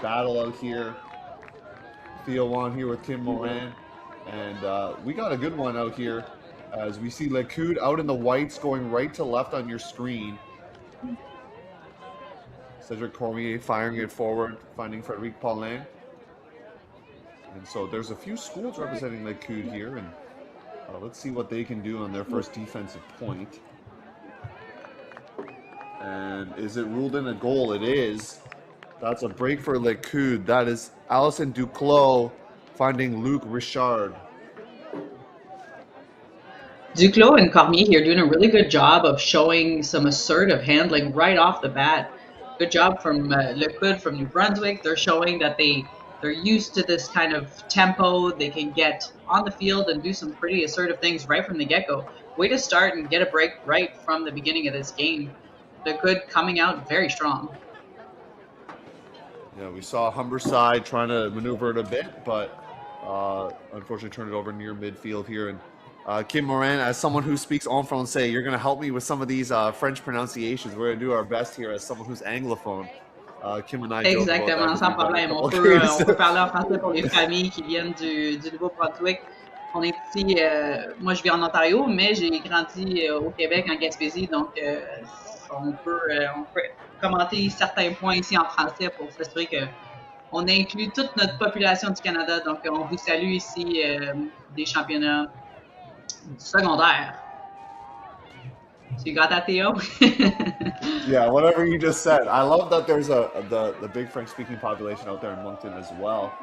battle out here. Theo Wan here with Kim Moran. And we got a good one out here as we see Coude out in the whites going right to left on your screen. Cedric Cormier firing it forward, finding Frederic Paulin. And so there's a few schools representing Coude here, and let's see what they can do on their first defensive point. And is it ruled in a goal? It is. That's a break for Coude. That is Allison Duclos finding Luc Richard. Duclos and Cormier here doing a really good job of showing some assertive handling right off the bat. Good job from Coude from New Brunswick. They're showing that they're used to this kind of tempo. They can get on the field and do some pretty assertive things right from the get-go. Way to start and get a break right from the beginning of this game. Coude coming out very strong. Yeah, we saw Humberside trying to maneuver it a bit, but unfortunately turned it over near midfield here. And Kim Moran, as someone who speaks en français, you're going to help me with some of these French prononciations. We're going to do our best here as someone who's anglophone. Kim and I Exactement, sans problème. On peut parler en français pour les familles qui viennent du Nouveau-Brunswick. On est ici, moi je vis en Ontario, mais j'ai grandi au Québec, en Gaspésie, donc on peut commenter certains points ici en français pour s'assurer qu'on inclut toute notre population du Canada. Donc on vous salue ici des championnats secondaires. So you got that, Theo? Yeah, whatever you just said. I love that there's the big French-speaking population out there in Moncton as well.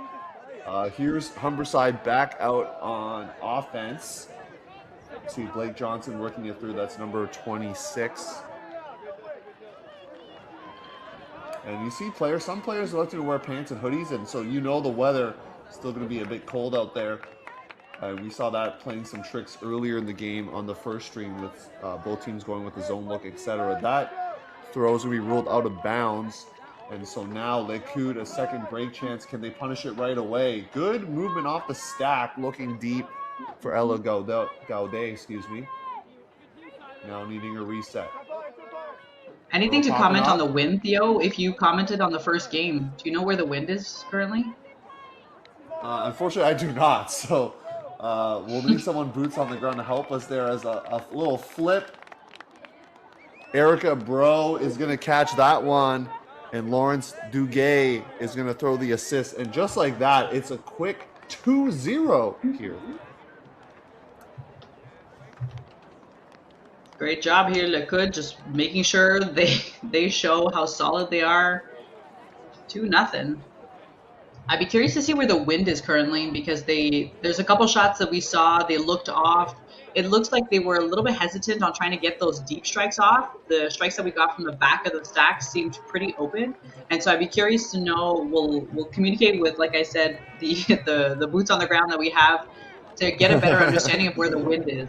Here's Humberside back out on offense. See Blake Johnson working it through. That's number 26. And you see some players elected to wear pants and hoodies, and so you know the weather is still going to be a bit cold out there. We saw that playing some tricks earlier in the game on the first stream with both teams going with the zone look, etc. That throw is going to be ruled out of bounds. And so now Coude, a second break chance. Can they punish it right away? Good movement off the stack, looking deep for Ella Gaudet, excuse me. Now needing a reset. Anything to comment on the wind, Theo? If you commented on the first game, do you know where the wind is currently? Unfortunately, I do not. So we'll need someone boots on the ground to help us there as a little flip. Erica Bro is going to catch that one, and Lawrence Duguay is going to throw the assist. And just like that, it's a quick 2-0 here. Great job here, Coude, just making sure they show how solid they are. 2-0. I'd be curious to see where the wind is currently, because there's a couple shots that we saw, they looked off. It looks like they were a little bit hesitant on trying to get those deep strikes off. The strikes that we got from the back of the stack seemed pretty open. And so I'd be curious to know, we'll communicate with, like I said, the boots on the ground that we have to get a better understanding of where the wind is.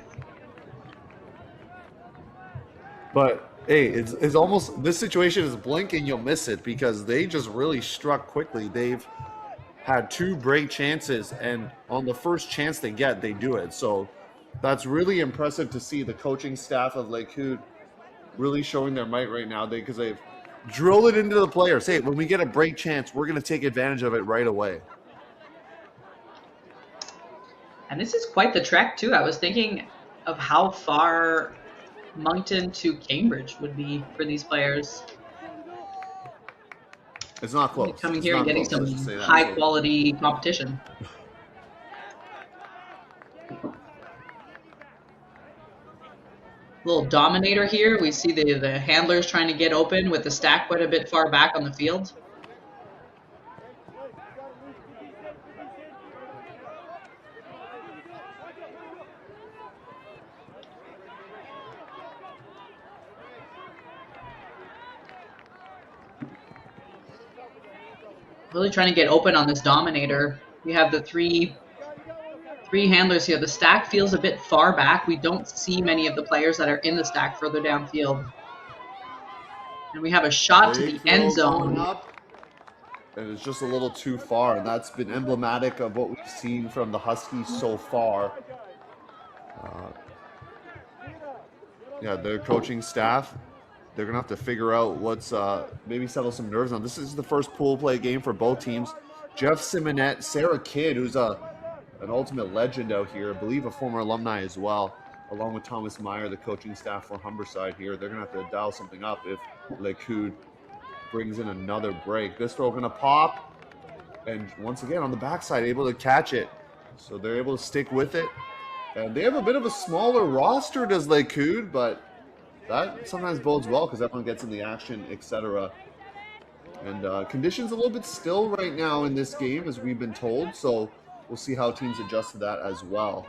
But hey, it's almost, this situation is blink and you'll miss it, because they just really struck quickly. They've had 2 break chances, and on the first chance they get, they do it. So that's really impressive to see the coaching staff of Coude really showing their might right now, because they've drilled it into the players. Hey, when we get a break chance, we're going to take advantage of it right away. And this is quite the trek too. I was thinking of how far Moncton to Cambridge would be for these players. It's not close. Coming here and getting some high quality competition. Little dominator here. We see the handlers trying to get open with the stack quite a bit far back on the field. Really trying to get open on this dominator. We have the three handlers here. The stack feels a bit far back. We don't see many of the players that are in the stack further downfield. And we have a shot to the end zone. And it's just a little too far, and that's been emblematic of what we've seen from the Huskies so far. Yeah, their coaching staff they're gonna have to figure out what's maybe settle some nerves on. This is the first pool play game for both teams. Jeff Simonette, Sarah Kidd, who's an ultimate legend out here, I believe a former alumni as well, along with Thomas Meyer, the coaching staff for Humberside here. They're gonna have to dial something up if Coude brings in another break. This throw gonna pop, and once again on the backside, able to catch it. So they're able to stick with it. And they have a bit of a smaller roster, does Coude, but that sometimes bodes well because everyone gets in the action, etc. And conditions a little bit still right now in this game, as we've been told. So we'll see how teams adjust to that as well.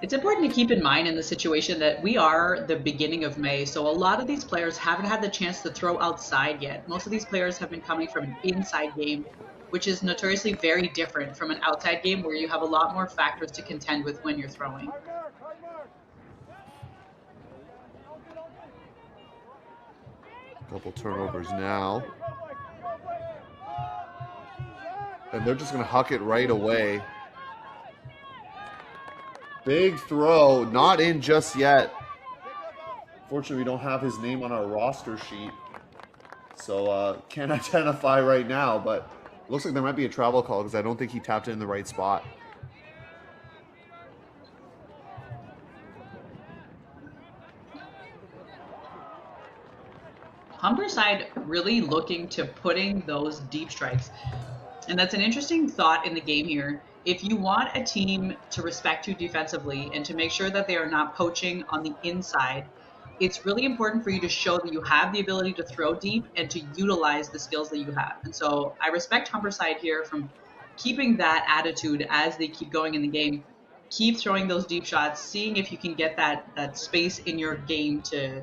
It's important to keep in mind in the situation that we are the beginning of May, so a lot of these players haven't had the chance to throw outside yet. Most of these players have been coming from an inside game, which is notoriously very different from an outside game where you have a lot more factors to contend with when you're throwing. Couple turnovers now. And they're just going to huck it right away. Big throw, not in just yet. Fortunately, we don't have his name on our roster sheet, so can't identify right now, but looks like there might be a travel call because I don't think he tapped it in the right spot. Humberside really looking to putting those deep strikes. And that's an interesting thought in the game here. If you want a team to respect you defensively and to make sure that they are not poaching on the inside, it's really important for you to show that you have the ability to throw deep and to utilize the skills that you have. And so I respect Humberside here from keeping that attitude as they keep going in the game. Keep throwing those deep shots, seeing if you can get that space in your game to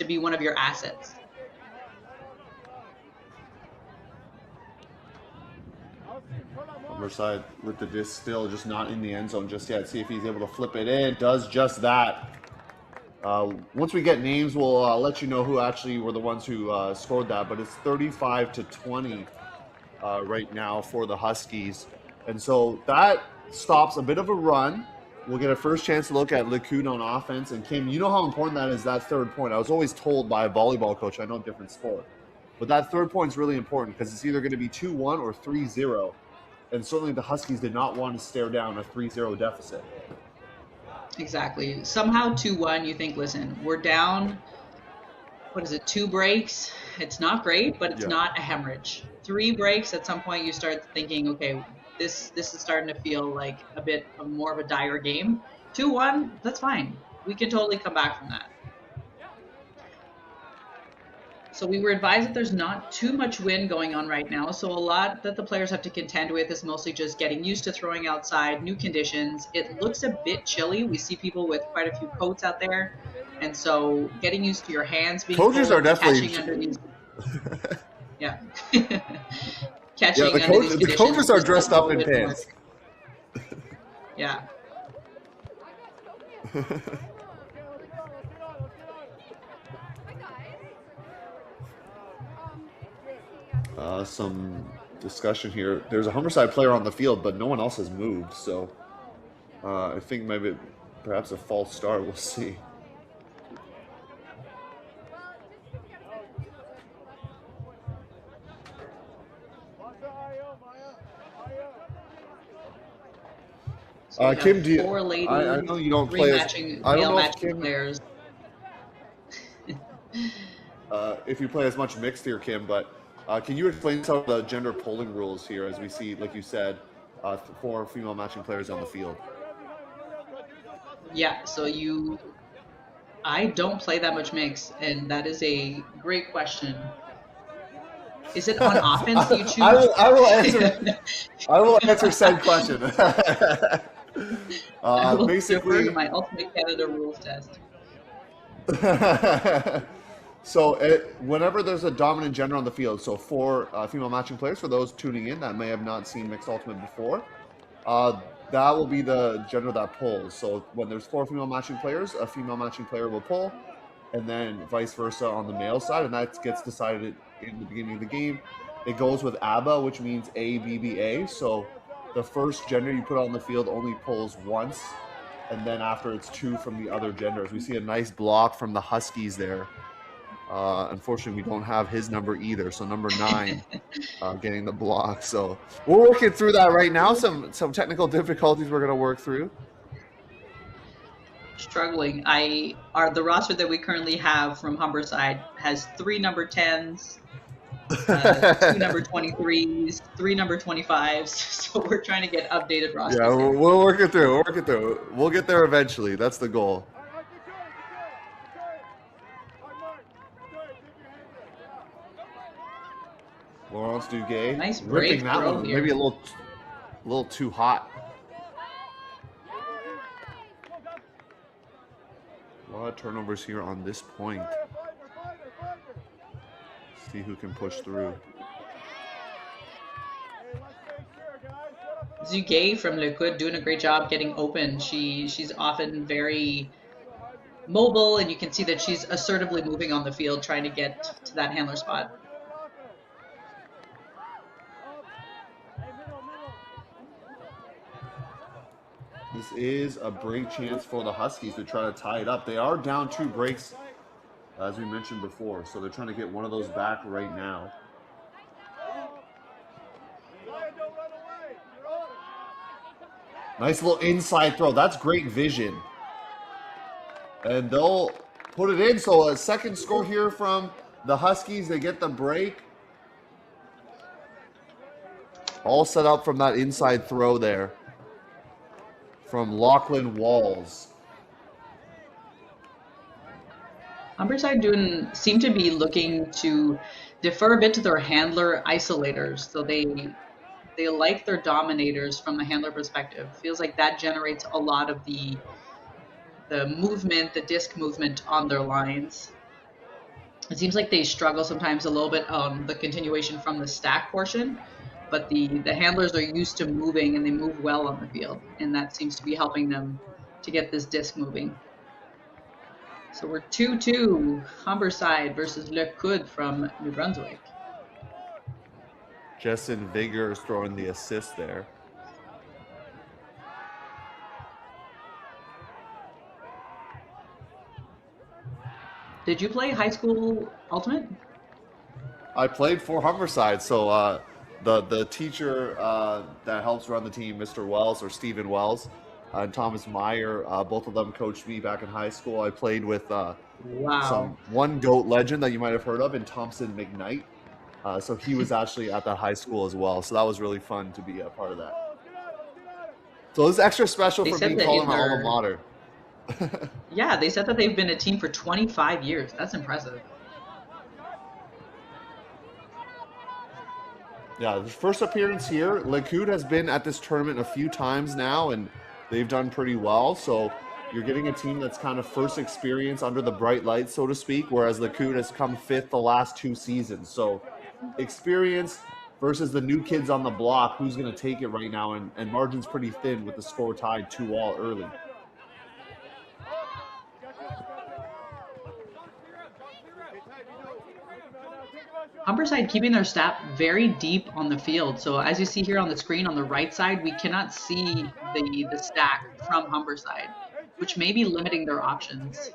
be one of your assets. Humberside with the disc still just not in the end zone just yet. See if he's able to flip it in. Does just that. Once we get names, we'll let you know who actually were the ones who scored that. But it's 35-20 right now for the Huskies. And so that stops a bit of a run. We'll get a first chance to look at Coude on offense. And Kim, you know how important that is, that third point. I was always told by a volleyball coach, I know different sport, but that third point is really important because it's either going to be 2-1 or 3-0. And certainly the Huskies did not want to stare down a 3-0 deficit. Exactly. Somehow 2-1, you think, listen, we're down, 2 breaks? It's not great, but it's not a hemorrhage. 3 breaks, at some point you start thinking, okay, this is starting to feel like a bit of more of a dire game. 2-1, that's fine. We can totally come back from that. So we were advised that there's not too much wind going on right now. So a lot that the players have to contend with is mostly just getting used to throwing outside, new conditions. It looks a bit chilly. We see people with quite a few coats out there. And so getting used to your hands being coaches are definitely catching under these. Yeah. Catching under these conditions. The coaches are dressed up in pants. Yeah. Some discussion here. There's a Humberside player on the field, but no one else has moved. So I think maybe perhaps a false start. We'll see. So Kim, do you? I know you don't play. I don't know if Kim, players. if you play as much mixed here, Kim, but can you explain some of the gender polling rules here, as we see, like you said, 4 female matching players on the field? Yeah. So I don't play that much mix, and that is a great question. Is it on offense that you choose? I will answer. I will answer said question. I will Basically, defer to my Ultimate Canada rules test. So whenever there's a dominant gender on the field, so 4 female matching players, for those tuning in that may have not seen Mixed Ultimate before, that will be the gender that pulls. So when there's 4 female matching players, a female matching player will pull, and then vice versa on the male side, and that gets decided in the beginning of the game. It goes with ABBA, which means ABBA. So the first gender you put on the field only pulls once and then after it's 2 from the other genders. We see a nice block from the Huskies there. Unfortunately, we don't have his number either, so number 9 getting the block. So we're working through that right now. Some technical difficulties we're going to work through. Struggling. The roster that we currently have from Humberside has 3 number 10s, 2 number 23s, 3 number 25s. So we're trying to get updated rosters. Yeah, we'll work it through. We'll work it through. We'll get there eventually. That's the goal. Laurence Duguay. Nice break that one. here. Maybe a little too hot. A lot of turnovers here on this point. See who can push through. Duguay from Le Coude doing a great job getting open. She's often very mobile, and you can see that she's assertively moving on the field, trying to get to that handler spot. This is a break chance for the Huskies to try to tie it up. They are down 2 breaks, as we mentioned before, so they're trying to get one of those back right now. Nice little inside throw. That's great vision. And they'll put it in. So a second score here from the Huskies. They get the break. All set up from that inside throw there from Lachlan Walls. Humberside seem to be looking to defer a bit to their handler isolators. So they like their dominators from the handler perspective. Feels like that generates a lot of the movement, the disc movement on their lines. It seems like they struggle sometimes a little bit on the continuation from the stack portion, but the handlers are used to moving and they move well on the field, and that seems to be helping them to get this disc moving. So we're 2-2, Humberside versus Le Coude from New Brunswick. Justin Vigor is throwing the assist there. Did you play high school Ultimate? I played for Humberside, so the teacher that helps run the team, Mr. Wells or Stephen Wells, and Thomas Meyer, both of them coached me back in high school. I played with one GOAT legend that you might have heard of in Thompson McKnight. So he was actually at that high school as well. So that was really fun to be a part of that. So this is extra special for me calling my alma mater. Yeah, they said that they've been a team for 25 years. That's impressive. Yeah, the first appearance here. Le Coude has been at this tournament a few times now, and they've done pretty well. So you're getting a team that's kind of first experience under the bright lights, so to speak, whereas Le Coude has come 5th the last 2 seasons. So experience versus the new kids on the block, who's going to take it right now, and margin's pretty thin with the score tied 2-2 early. Humberside keeping their staff very deep on the field. So as you see here on the screen on the right side, we cannot see the stack from Humberside, which may be limiting their options.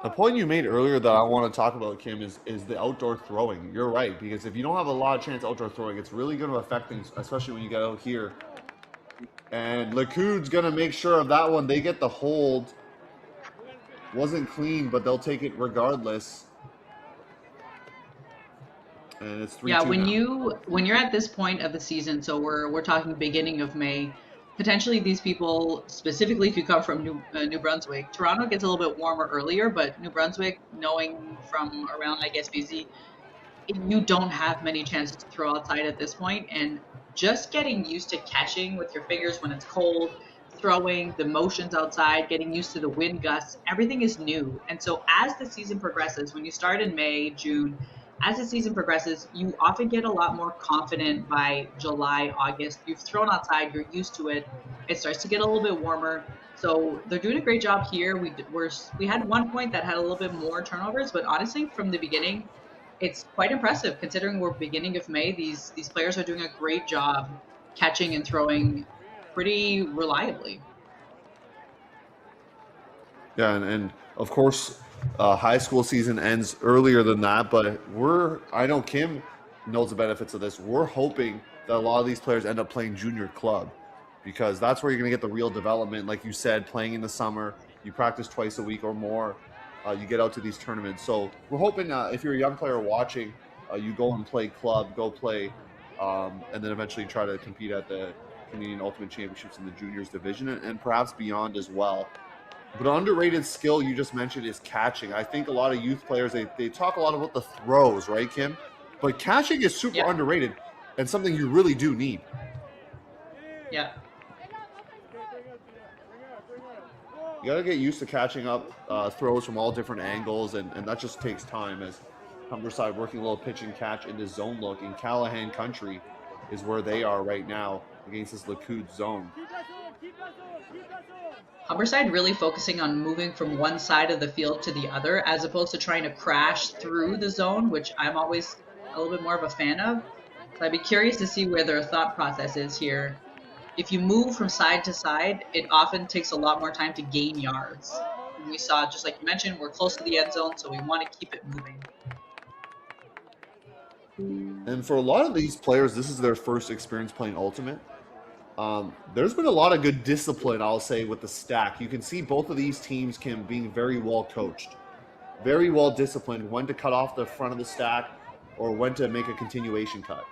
The point you made earlier that I want to talk about, Kim, is the outdoor throwing. You're right, because if you don't have a lot of chance outdoor throwing, it's really going to affect things, especially when you get out here. And Le Coude's going to make sure of that one. They get the hold. Wasn't clean, but they'll take it regardless. And it's 3-2 Yeah, when now. when you're at this point of the season, so we're talking beginning of May, potentially these people, specifically if you come from New Brunswick, Toronto gets a little bit warmer earlier, but New Brunswick, knowing from around, I guess, BC, you don't have many chances to throw outside at this point, and just getting used to catching with your fingers when it's cold, throwing, the motions outside, getting used to the wind gusts, everything is new. And so as the season progresses, when you start in May, June, as the season progresses, you often get a lot more confident by July, August. You've thrown outside, you're used to it. It starts to get a little bit warmer. So they're doing a great job here. We had one point that had a little bit more turnovers, but honestly, from the beginning, it's quite impressive considering we're beginning of May. These players are doing a great job catching and throwing pretty reliably. Yeah, and of course, high school season ends earlier than that, but I know Kim knows the benefits of this. We're hoping that a lot of these players end up playing junior club because that's where you're going to get the real development. Like you said, playing in the summer, you practice twice a week or more, you get out to these tournaments. So we're hoping if you're a young player watching, you go and play club, go play, and then eventually try to compete at the Canadian Ultimate Championships in the juniors division and perhaps beyond as well. But an underrated skill you just mentioned is catching. I think a lot of youth players, they talk a lot about the throws, right, Kim? But catching is super underrated and something you really do need. Yeah. You got to get used to catching up throws from all different angles, and that just takes time as Humberside working a little pitch and catch into zone look. In Callahan country is where they are right now against this Coude zone. Humberside really focusing on moving from one side of the field to the other as opposed to trying to crash through the zone, which I'm always a little bit more of a fan of. So I'd be curious to see where their thought process is here. If you move from side to side, it often takes a lot more time to gain yards. We saw, just like you mentioned, we're close to the end zone, so we want to keep it moving. And for a lot of these players, this is their first experience playing Ultimate. There's been a lot of good discipline, I'll say, with the stack. You can see both of these teams being very well coached, very well disciplined, when to cut off the front of the stack or when to make a continuation cut.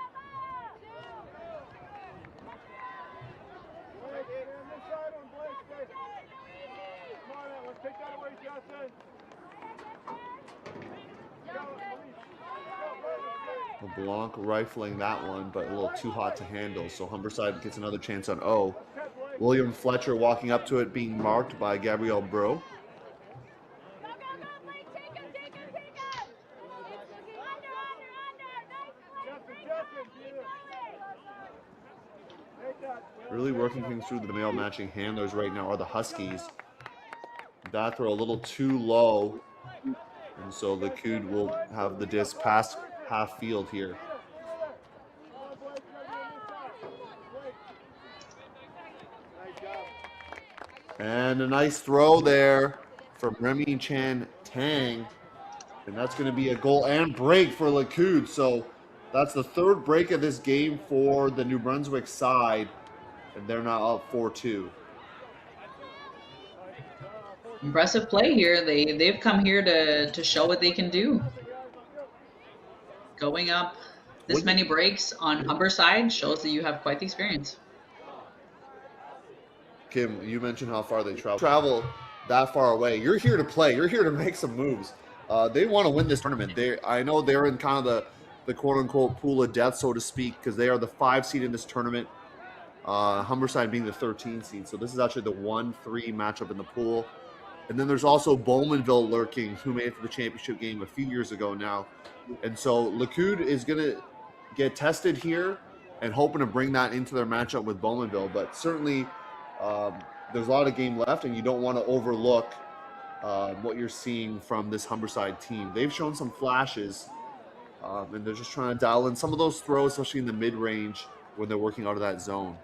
Blanc rifling that one, but a little too hot to handle. So Humberside gets another chance on O. William Fletcher walking up to it, being marked by Gabriel Bro. Really working things through the male matching handlers right now are the Huskies. That throw a little too low, and so the Coude will have the disc past half field here. And a nice throw there from Remy Chan Tang. And that's going to be a goal and break for Coude. So that's the third break of this game for the New Brunswick side. And they're now up 4-2. Impressive play here. They've come here to show what they can do. Going up this many breaks on Humberside shows that you have quite the experience. Kim, you mentioned how far they travel that far away. You're here to play. You're here to make some moves. They want to win this tournament. I know they're in kind of the quote-unquote pool of death, so to speak, because they are the 5 seed in this tournament. Humberside being the 13 seed. So this is actually the 1-3 matchup in the pool. And then there's also Bowmanville lurking, who made it to the championship game a few years ago now. And so Coude is going to get tested here and hoping to bring that into their matchup with Bowmanville. But certainly there's a lot of game left, and you don't want to overlook what you're seeing from this Humberside team. They've shown some flashes, and they're just trying to dial in some of those throws, especially in the mid-range when they're working out of that zone.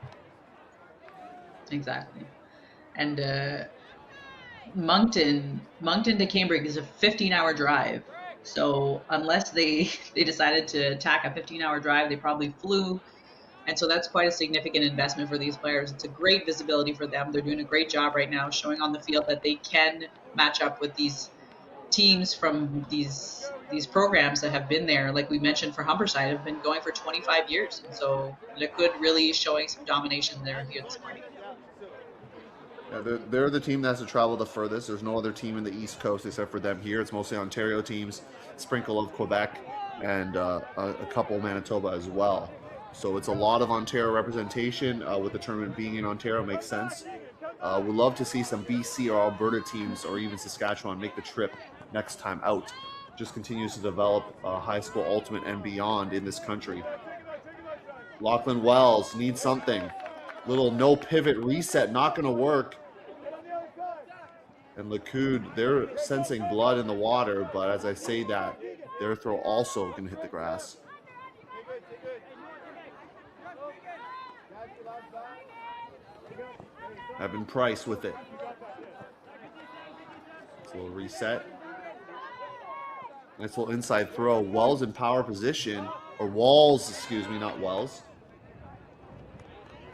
Exactly. And Moncton to Cambridge is a 15-hour drive. So unless they decided to attack a 15-hour drive, they probably flew. And so that's quite a significant investment for these players. It's a great visibility for them. They're doing a great job right now showing on the field that they can match up with these teams from these programs that have been there, like we mentioned for Humberside, have been going for 25 years. And so Coude really showing some domination there here this morning. Yeah, they're the team that has to travel the furthest. There's no other team in the East Coast except for them here. It's mostly Ontario teams, sprinkle of Quebec, and a couple Manitoba as well. So it's a lot of Ontario representation. With the tournament being in Ontario, makes sense. We'd love to see some BC or Alberta teams or even Saskatchewan make the trip next time out. Just continues to develop high school ultimate and beyond in this country. Lachlan Wells needs something. Little no pivot reset, not going to work. And Coude, they're sensing blood in the water, but as I say that, their throw also going to hit the grass. Evan Price with it. It's a little reset. Nice little inside throw. Wells in power position. Or Walls, excuse me, not Wells.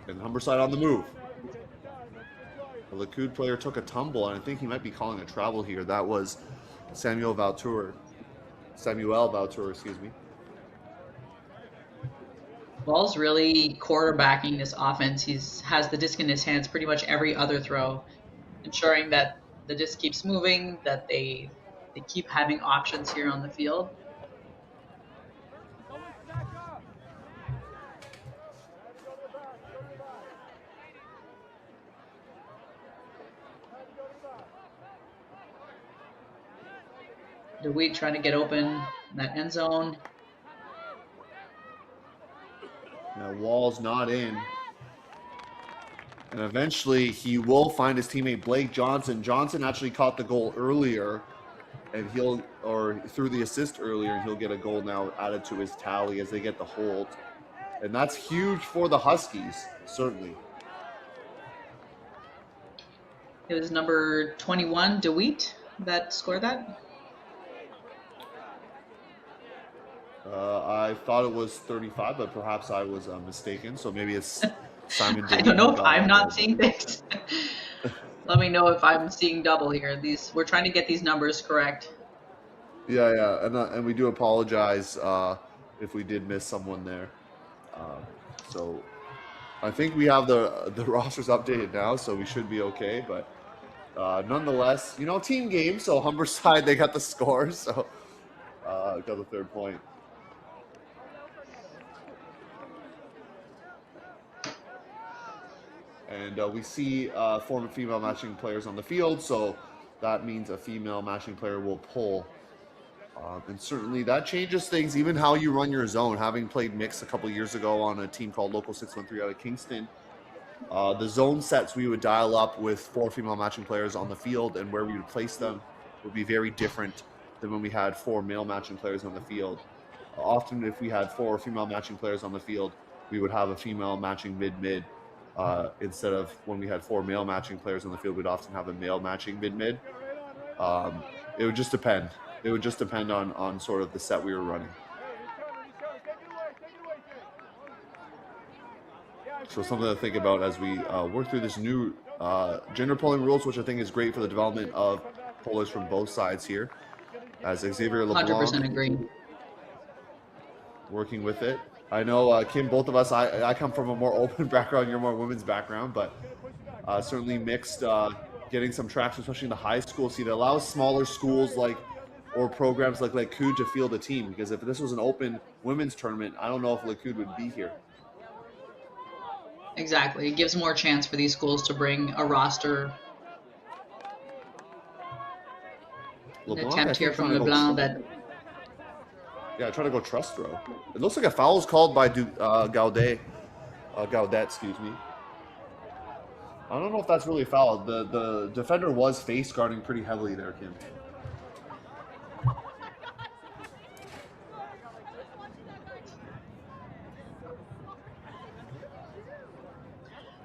And Humberside on the move. The Coude player took a tumble, and I think he might be calling a travel here. That was Samuel Valtour, excuse me. Ball's really quarterbacking this offense. He has the disc in his hands pretty much every other throw, ensuring that the disc keeps moving, that they keep having options here on the field. DeWeed trying to get open in that end zone. Now Wall's not in. And eventually he will find his teammate Blake Johnson. Johnson actually caught the goal earlier, and through the assist earlier, and he'll get a goal now added to his tally as they get the hold. And that's huge for the Huskies, certainly. It was number 21, DeWeed, that scored that. I thought it was 35, but perhaps I was mistaken. So maybe it's Simon. I don't know if I'm not seeing things. Let me know if I'm seeing double here. We're trying to get these numbers correct. Yeah, and we do apologize if we did miss someone there. So I think we have the rosters updated now, so we should be okay. But nonetheless, team game. So Humberside, they got the score, so got the 3rd point. And we see former female matching players on the field, so that means a female matching player will pull. And certainly that changes things, even how you run your zone. Having played mixed a couple of years ago on a team called Local 613 out of Kingston, the zone sets we would dial up with 4 female matching players on the field, and where we would place them would be very different than when we had 4 male matching players on the field. Often if we had 4 female matching players on the field, we would have a female matching mid-mid. Instead of when we had 4 male matching players on the field, we'd often have a male matching mid-mid. It would just depend. It would just depend on sort of the set we were running. So something to think about as we work through this new gender polling rules, which I think is great for the development of pollers from both sides here. As Xavier LeBlanc 100% agree. Working with it. I know, Kim, both of us, I come from a more open background, you're more women's background, but certainly mixed, getting some traction, especially in the high school scene. It allows smaller schools or programs like Coude to field a team, because if this was an open women's tournament, I don't know if Coude would be here. Exactly. It gives more chance for these schools to bring a roster. An attempt here from LeBlanc that... Yeah, trying to go trust throw. It looks like a foul is called by Gaudet, excuse me. I don't know if that's really a foul. The defender was face guarding pretty heavily there, Kim.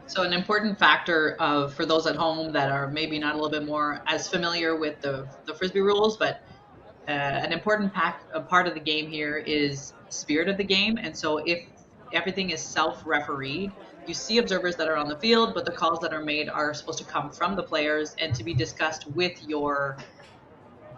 So an important factor for those at home that are maybe not a little bit more as familiar with the Frisbee rules, but an important part of the game here is spirit of the game. And so if everything is self-refereed, you see observers that are on the field, but the calls that are made are supposed to come from the players and to be discussed with your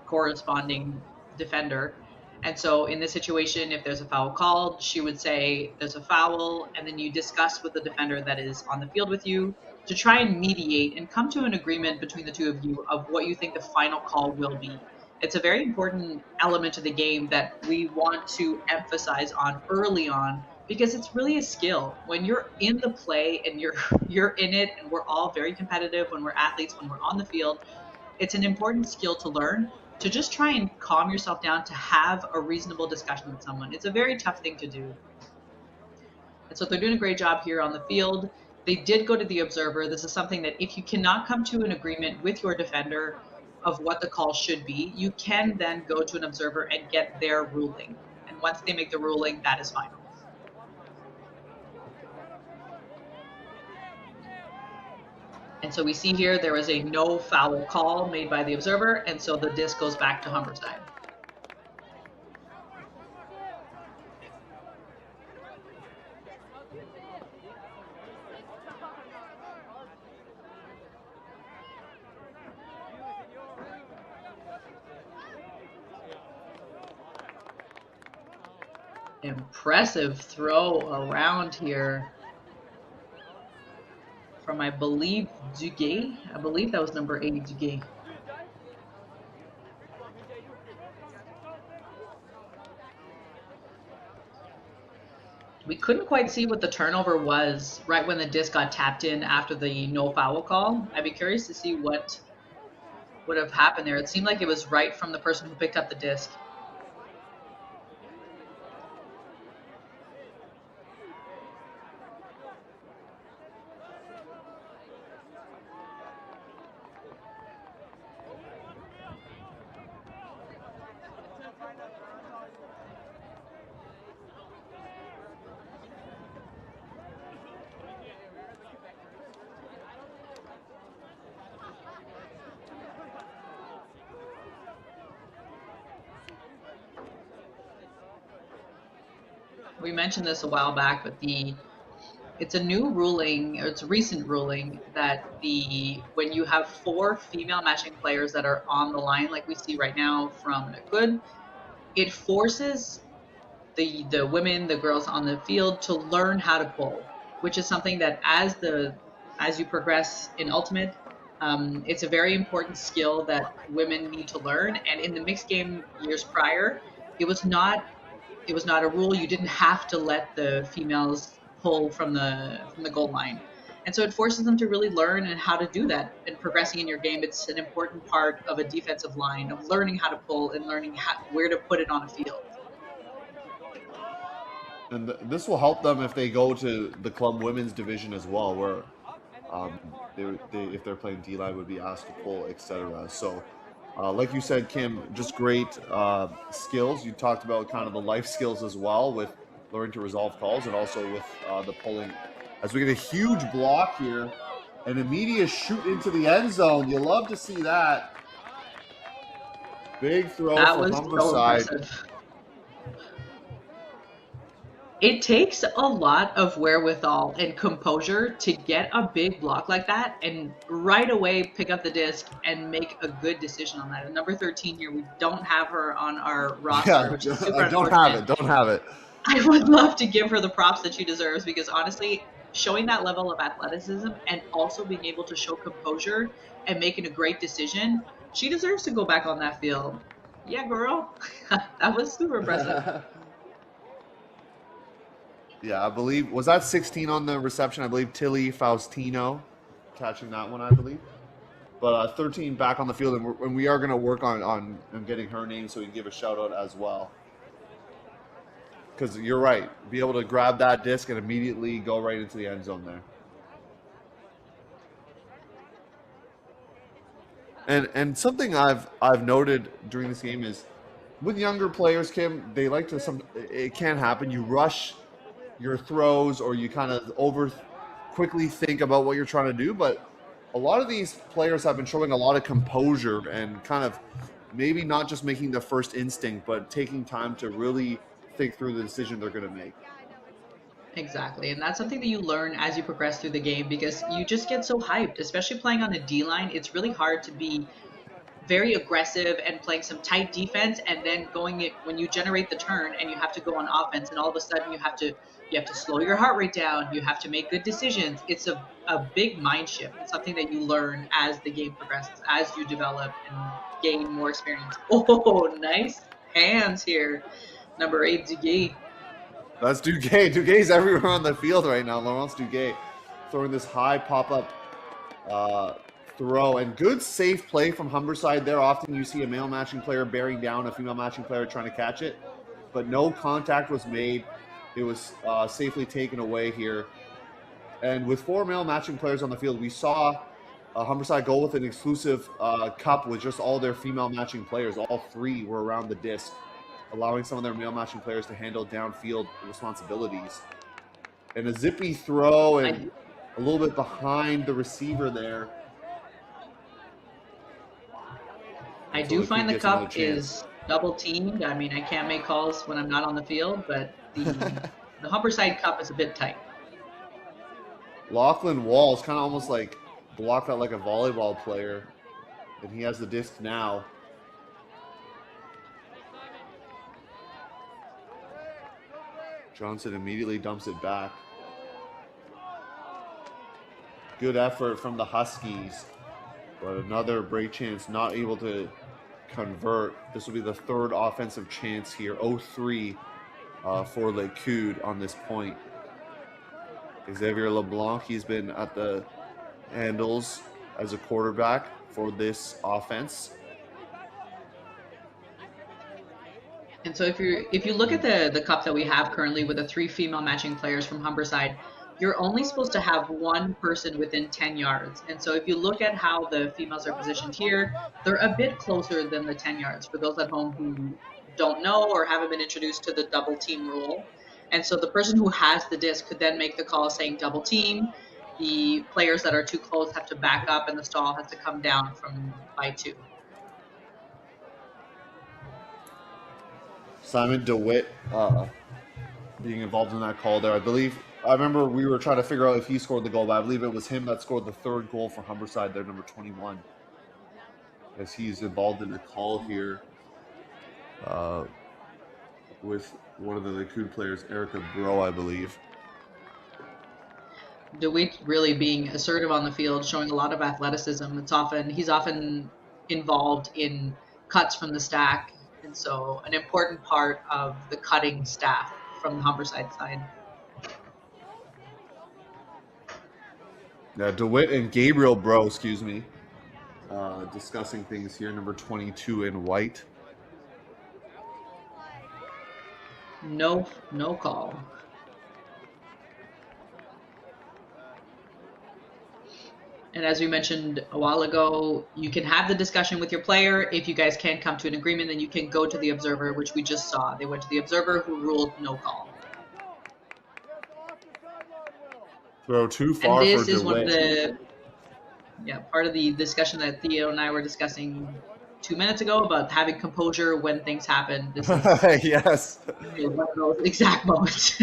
corresponding defender. And so in this situation, if there's a foul called, she would say there's a foul, and then you discuss with the defender that is on the field with you to try and mediate and come to an agreement between the two of you of what you think the final call will be. It's a very important element of the game that we want to emphasize on early on, because it's really a skill. When you're in the play and you're in it, and we're all very competitive when we're athletes, when we're on the field, it's an important skill to learn, to just try and calm yourself down, to have a reasonable discussion with someone. It's a very tough thing to do. And so they're doing a great job here on the field. They did go to the observer. This is something that if you cannot come to an agreement with your defender of what the call should be, you can then go to an observer and get their ruling. And once they make the ruling, that is final. And so we see here there was a no foul call made by the observer, and so the disc goes back to Humberside. Impressive throw around here from, I believe, Duguay. I believe that was number 80, Duguay. We couldn't quite see what the turnover was right when the disc got tapped in after the no foul call. I'd be curious to see what would have happened there. It seemed like it was right from the person who picked up the disc. We mentioned this a while back, but it's a new ruling, or it's a recent ruling, that when you have 4 female matching players that are on the line, like we see right now from Coude, it forces the women, the girls on the field to learn how to pull, which is something that as you progress in Ultimate, it's a very important skill that women need to learn. And in the mixed game years prior, it was not a rule. You didn't have to let the females pull from the goal line. And so it forces them to really learn and how to do that and progressing in your game. It's an important part of a defensive line, of learning how to pull and learning where to put it on a field. And this will help them if they go to the club women's division as well, where if they're playing D-line, would be asked to pull, etc. So, like you said, Kim, just great skills. You talked about kind of the life skills as well with learning to resolve calls and also with the pulling. As we get a huge block here, an immediate shoot into the end zone. You love to see that. Big throw for Humberside. So impressive. It takes a lot of wherewithal and composure to get a big block like that and right away pick up the disc and make a good decision on that. And number 13 here, we don't have her on our roster, which is super unfortunate. Don't have it. I would love to give her the props that she deserves because honestly, showing that level of athleticism and also being able to show composure and making a great decision, she deserves to go back on that field. Yeah, girl. That was super impressive. Yeah, I believe, was that 16 on the reception? I believe Tilly Faustino catching that one, I believe. But 13 back on the field, and we are going to work on getting her name so we can give a shout out as well. Because you're right, be able to grab that disc and immediately go right into the end zone there. And something I've noted during this game is with younger players, Kim, they like to it can happen. You rush your throws or you kind of quickly think about what you're trying to do, but a lot of these players have been showing a lot of composure and kind of maybe not just making the first instinct, but taking time to really think through the decision they're going to make. Exactly, and that's something that you learn as you progress through the game because you just get so hyped, especially playing on the D-line. It's really hard to be very aggressive and playing some tight defense and then when you generate the turn and you have to go on offense and all of a sudden you have to slow your heart rate down, you have to make good decisions. It's a big mind shift. It's something that you learn as the game progresses, as you develop and gain more experience. Oh, nice hands here. Number 8, Duguay. That's Duguay. Duguay's everywhere on the field right now. Laurence Duguay throwing this high pop-up throw, and good safe play from Humberside there. Often you see a male matching player bearing down a female matching player trying to catch it, but no contact was made. It was safely taken away here. And with 4 male matching players on the field, we saw Humberside go with an exclusive cup with just all their female matching players. All 3 were around the disc, allowing some of their male matching players to handle downfield responsibilities. And a zippy throw, and a little bit behind the receiver there. I So do the find kid the gets another cup chance. is double teamed. I mean, I can't make calls when I'm not on the field, but the Humberside cup is a bit tight. Lachlan Walls kind of almost like blocked out like a volleyball player, and he has the disc now. Johnson immediately dumps it back. Good effort from the Huskies, but another break chance not able to convert. This will be the third offensive chance here, 0-3 for Le Coude on this point. Xavier LeBlanc, he's been at the handles as a quarterback for this offense. And so if you look at the cup that we have currently with the 3 female matching players from Humberside, you're only supposed to have one person within 10 yards. And so if you look at how the females are positioned here, they're a bit closer than the 10 yards for those at home who don't know or haven't been introduced to the double team rule. And so the person who has the disc could then make the call saying double team. The players that are too close have to back up and the stall has to come down by 2. Simon DeWitt being involved in that call there. I remember we were trying to figure out if he scored the goal, but I believe it was him that scored the third goal for Humberside there, number 21. As he's involved in the call here with one of the Coude players, Erica Bro, I believe. DeWitt really being assertive on the field, showing a lot of athleticism. He's often involved in cuts from the stack, and so an important part of the cutting staff from the Humberside side. Yeah, DeWitt and Gabriel Bro, discussing things here, number 22 in white. No call. And as we mentioned a while ago, you can have the discussion with your player. If you guys can't come to an agreement, then you can go to the observer, which we just saw. They went to the observer who ruled no call. Throw too far for DeWitt. And this is one of the part of the discussion that Theo and I were discussing 2 minutes ago about having composure when things happen. This is yes, one of those exact moments.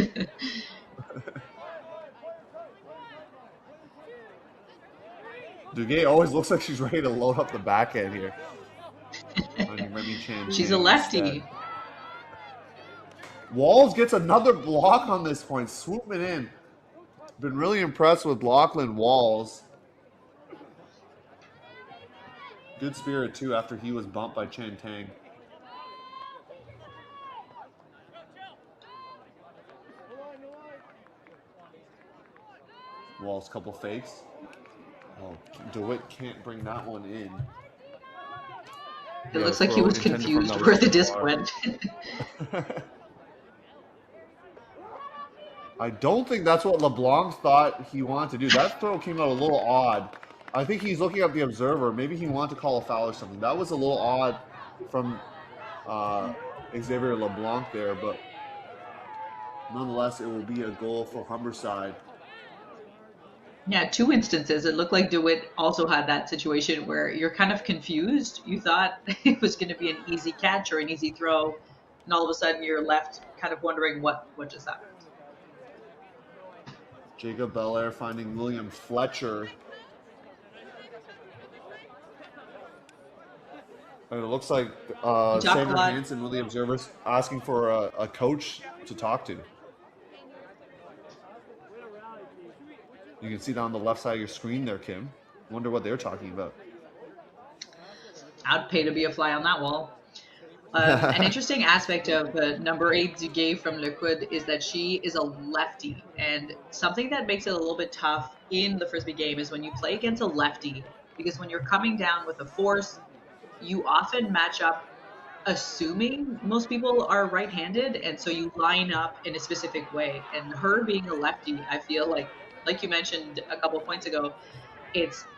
Duguay always looks like she's ready to load up the back end here. She's a lefty. Instead. Walls gets another block on this point, swooping in. Been really impressed with Lachlan Walls. Good spirit, too, after he was bumped by Chen Tang. Walls, couple fakes. Oh, DeWitt can't bring that one in. It looks like he was confused where the disc went. I don't think that's what LeBlanc thought he wanted to do. That throw came out a little odd. I think he's looking at the observer. Maybe he wanted to call a foul or something. That was a little odd from Xavier LeBlanc there, but nonetheless, it will be a goal for Humberside. Yeah, 2 instances. It looked like DeWitt also had that situation where you're kind of confused. You thought it was going to be an easy catch or an easy throw, and all of a sudden you're left kind of wondering what just happened. Jacob Belair finding William Fletcher. And it looks like Sandra Hansen, one of the observers, asking for a coach to talk to. You can see down the left side of your screen there, Kim. Wonder what they're talking about. I'd pay to be a fly on that wall. An interesting aspect of number 8 Duguay from Le Coude is that she is a lefty. And something that makes it a little bit tough in the Frisbee game is when you play against a lefty, because when you're coming down with a force, you often match up assuming most people are right-handed, and so you line up in a specific way. And her being a lefty, I feel like you mentioned a couple of points ago,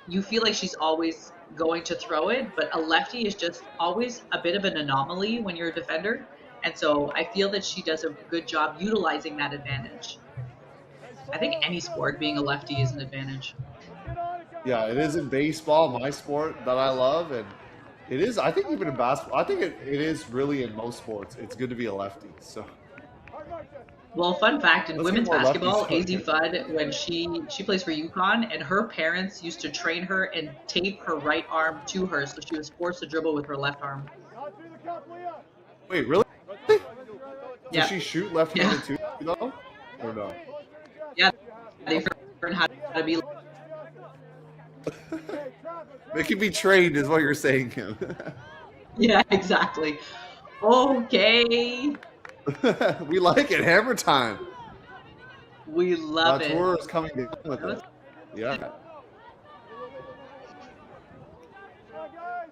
you feel like she's always going to throw it, but a lefty is just always a bit of an anomaly when you're a defender. And so I feel that she does a good job utilizing that advantage. I think any sport being a lefty is an advantage. Yeah, it is in baseball, my sport that I love, and it is. I think even in basketball, I think it is really in most sports. It's good to be a lefty. So Well, fun fact, in let's get women's more lefties basketball, out AZ here. Fudd, when she plays for UConn, and her parents used to train her and tape her right arm to her, so she was forced to dribble with her left arm. Wait, really? Does Yeah, she shoot yeah, left-handed too, though, or no? yeah. They learn how to be. They can be trained, is what you're saying, Kim. Yeah, exactly. Okay, We like it. Hammer time. we love it. Latour is coming down with That was it. Yeah.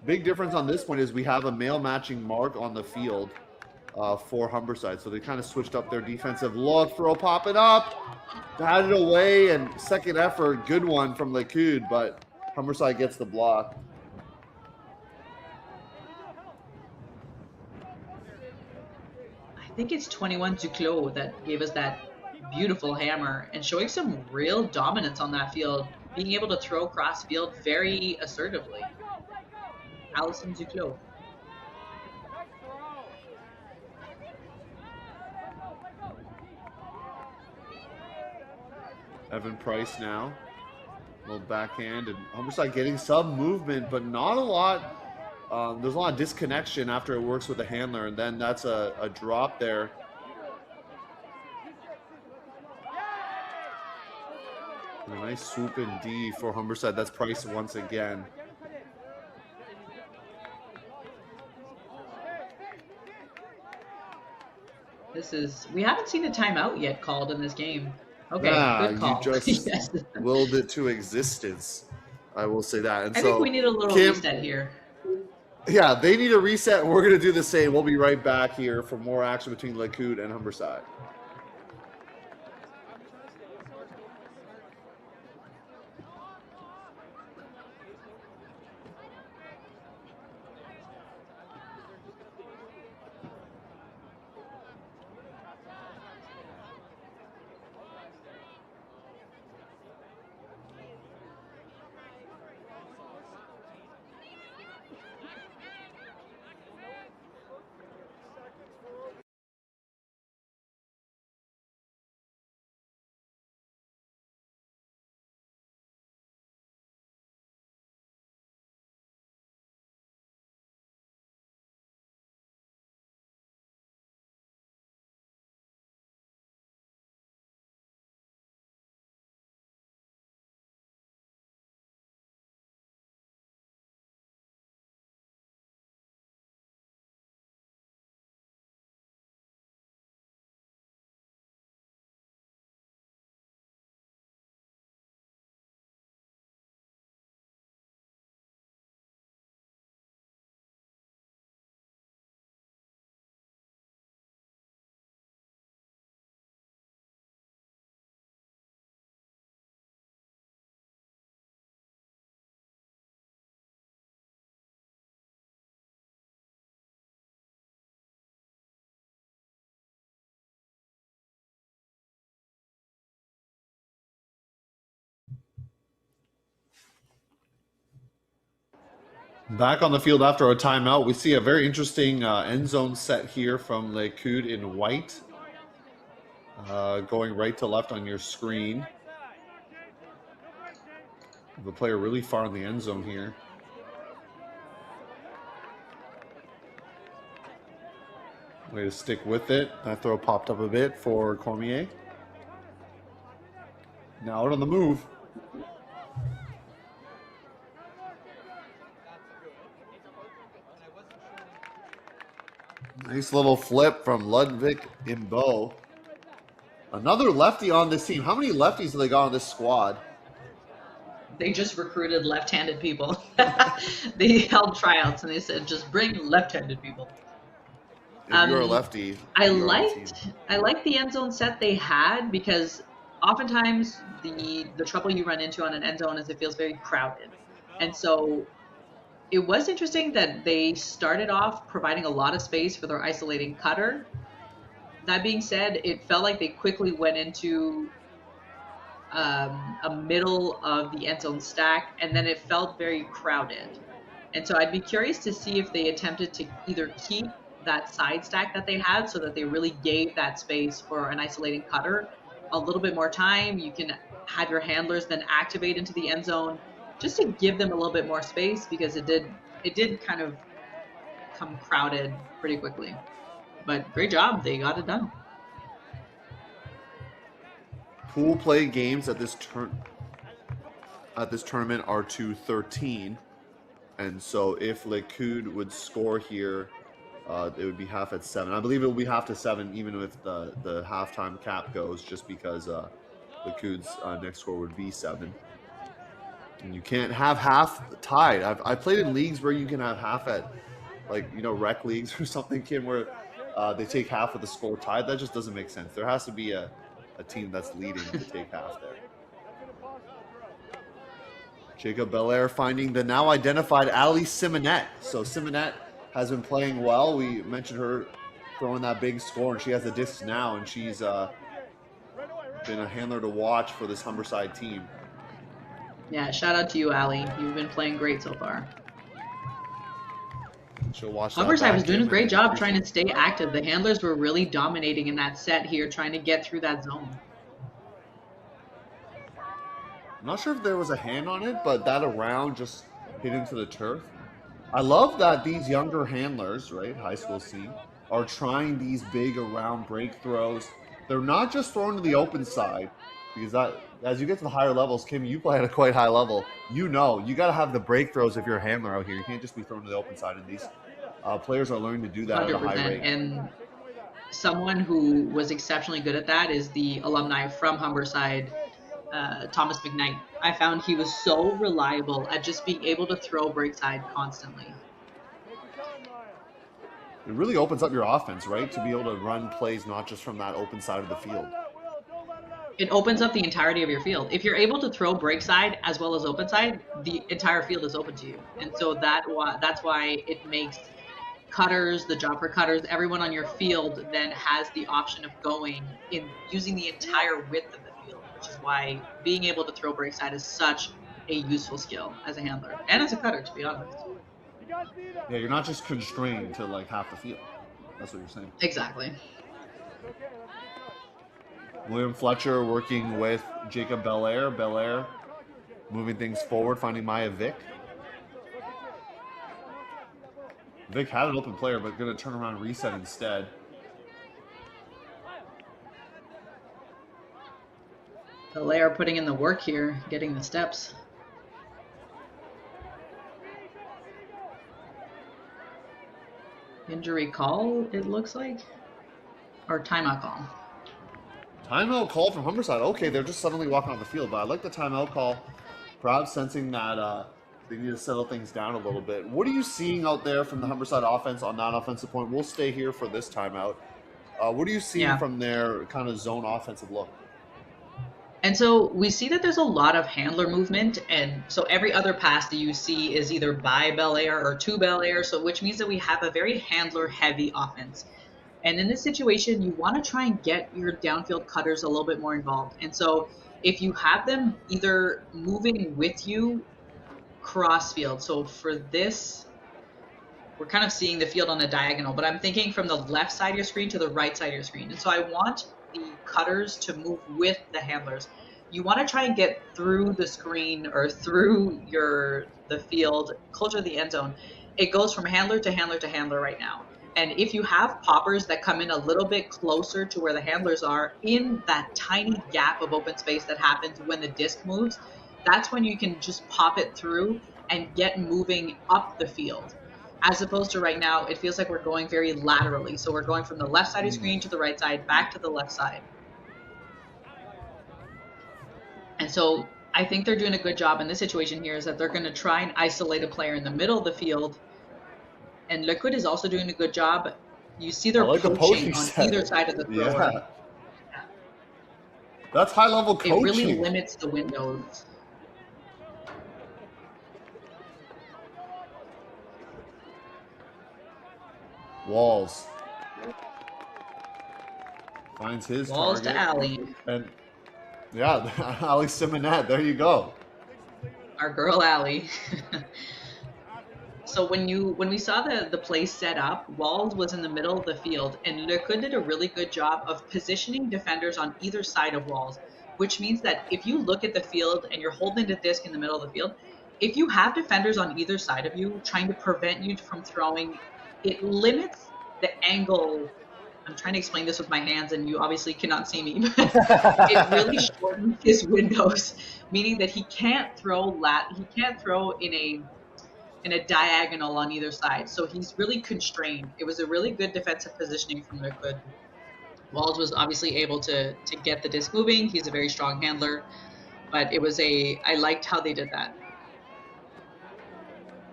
Big difference on this one is we have a male matching mark on the field for Humberside. So they kind of switched up their defensive look. Throw popping up. Batted away, and second effort. Good one from Coude, but Humberside gets the block. I think it's 21 Duclos that gave us that beautiful hammer and showing some real dominance on that field, being able to throw cross field very assertively. Allison Duclos. Evan Price now. A little backhand, and Humberside getting some movement, but not a lot. There's a lot of disconnection after it works with the handler, and then that's a drop there. And a nice swoop in D for Humberside. That's Price once again. We haven't seen a timeout yet called in this game. Okay, good call. You just Yes. willed it to existence. I will say that. And I so think we need a little Kim, reset here. yeah, they need a reset, and we're going to do the same. We'll be right back here for more action between Coude and Humberside. Back on the field after a timeout, we see a very interesting end zone set here from Coude in white, going right to left on your screen. The player really far in the end zone here. Way to stick with it. That throw popped up a bit for Cormier. Now out on the move. Nice little flip from Ludwig Imbo. Another lefty on this team. How many lefties have they got on this squad? They just recruited left-handed people. They held tryouts and they said, just bring left-handed people. If you're a lefty, I liked the end zone set they had because oftentimes the trouble you run into on an end zone is it feels very crowded. And so it was interesting that they started off providing a lot of space for their isolating cutter. That being said, it felt like they quickly went into a middle of the end zone stack, and then it felt very crowded. And so I'd be curious to see if they attempted to either keep that side stack that they had so that they really gave that space for an isolating cutter a little bit more time. You can have your handlers then activate into the end zone just to give them a little bit more space, because it did kind of come crowded pretty quickly. But great job, they got it done. Pool play games at this tournament are to 13, and so if Le Coude would score here, it would be half at 7. I believe it will be half to 7, even if the halftime cap goes, just because Le Coude's next score would be 7. And you can't have half tied. I've played in leagues where you can have half at, like, rec leagues or something, Kim, where they take half of the score tied. That just doesn't make sense. There has to be a team that's leading to take half there. Jacob Belair finding the now identified Ali Simonette. So Simonette has been playing well. We mentioned her throwing that big score, and she has the discs now, and she's been a handler to watch for this Humberside team. Yeah, shout out to you, Ali. You've been playing great so far. She'll watch Humberside was doing a great job trying to stay active. The handlers were really dominating in that set here, trying to get through that zone. I'm not sure if there was a hand on it, but that around just hit into the turf. I love that these younger handlers, right, high school scene, are trying these big around break throws. They're not just throwing to the open side, because that, as you get to the higher levels, Kim, you play at a quite high level. You got to have the break throws if you're a handler out here. You can't just be thrown to the open side. And these players are learning to do that 100%. At a high rate. And someone who was exceptionally good at that is the alumni from Humberside, Thomas McKnight. I found he was so reliable at just being able to throw breakside constantly. It really opens up your offense, right? To be able to run plays not just from that open side of the field. It opens up the entirety of your field. If you're able to throw breakside as well as open side, the entire field is open to you. And so that's why it makes cutters, the jumper cutters, everyone on your field then has the option of going in using the entire width of the field, which is why being able to throw breakside is such a useful skill as a handler and as a cutter, to be honest. Yeah, you're not just constrained to like half the field. That's what you're saying. Exactly. William Fletcher working with Jacob Belair. Belair moving things forward, finding Maya Vick. Vic had an open player, but going to turn around and reset instead. Belair putting in the work here, getting the steps. Injury call, it looks like? Or timeout call? Timeout call from Humberside. Okay, they're just suddenly walking on the field, but I like the timeout call. Perhaps sensing that they need to settle things down a little bit. What are you seeing out there from the Humberside offense on that offensive point? We'll stay here for this timeout. What are you seeing from their kind of zone offensive look? And so we see that there's a lot of handler movement, and so every other pass that you see is either by Belair or to Belair, so which means that we have a very handler-heavy offense. And in this situation, you want to try and get your downfield cutters a little bit more involved. And so if you have them either moving with you cross field, so for this, we're kind of seeing the field on a diagonal, but I'm thinking from the left side of your screen to the right side of your screen. And so I want the cutters to move with the handlers. You want to try and get through the screen or through the field closer to the end zone. It goes from handler to handler to handler right now. And if you have poppers that come in a little bit closer to where the handlers are in that tiny gap of open space that happens when the disc moves, that's when you can just pop it through and get moving up the field. As opposed to right now, it feels like we're going very laterally. So we're going from the left side of the screen to the right side, back to the left side. And so I think they're doing a good job in this situation here is that they're going to try and isolate a player in the middle of the field. And Liquid is also doing a good job. You see they're poaching on either side of the thrower. Yeah. That's high-level coaching. It really limits the windows. Walls. Finds his Walls target. to Ali. And Yeah, Alex Simonet. There you go. Our girl Allie. So when we saw the play set up, Wald was in the middle of the field, and Le Coude did a really good job of positioning defenders on either side of Wald, which means that if you look at the field and you're holding the disc in the middle of the field, if you have defenders on either side of you trying to prevent you from throwing, it limits the angle. I'm trying to explain this with my hands, and you obviously cannot see me, but it really shortens his windows, meaning that he can't throw in a diagonal on either side. So he's really constrained. It was a really good defensive positioning from Le Coude. Walls was obviously able to get the disc moving. He's a very strong handler, but I liked how they did that.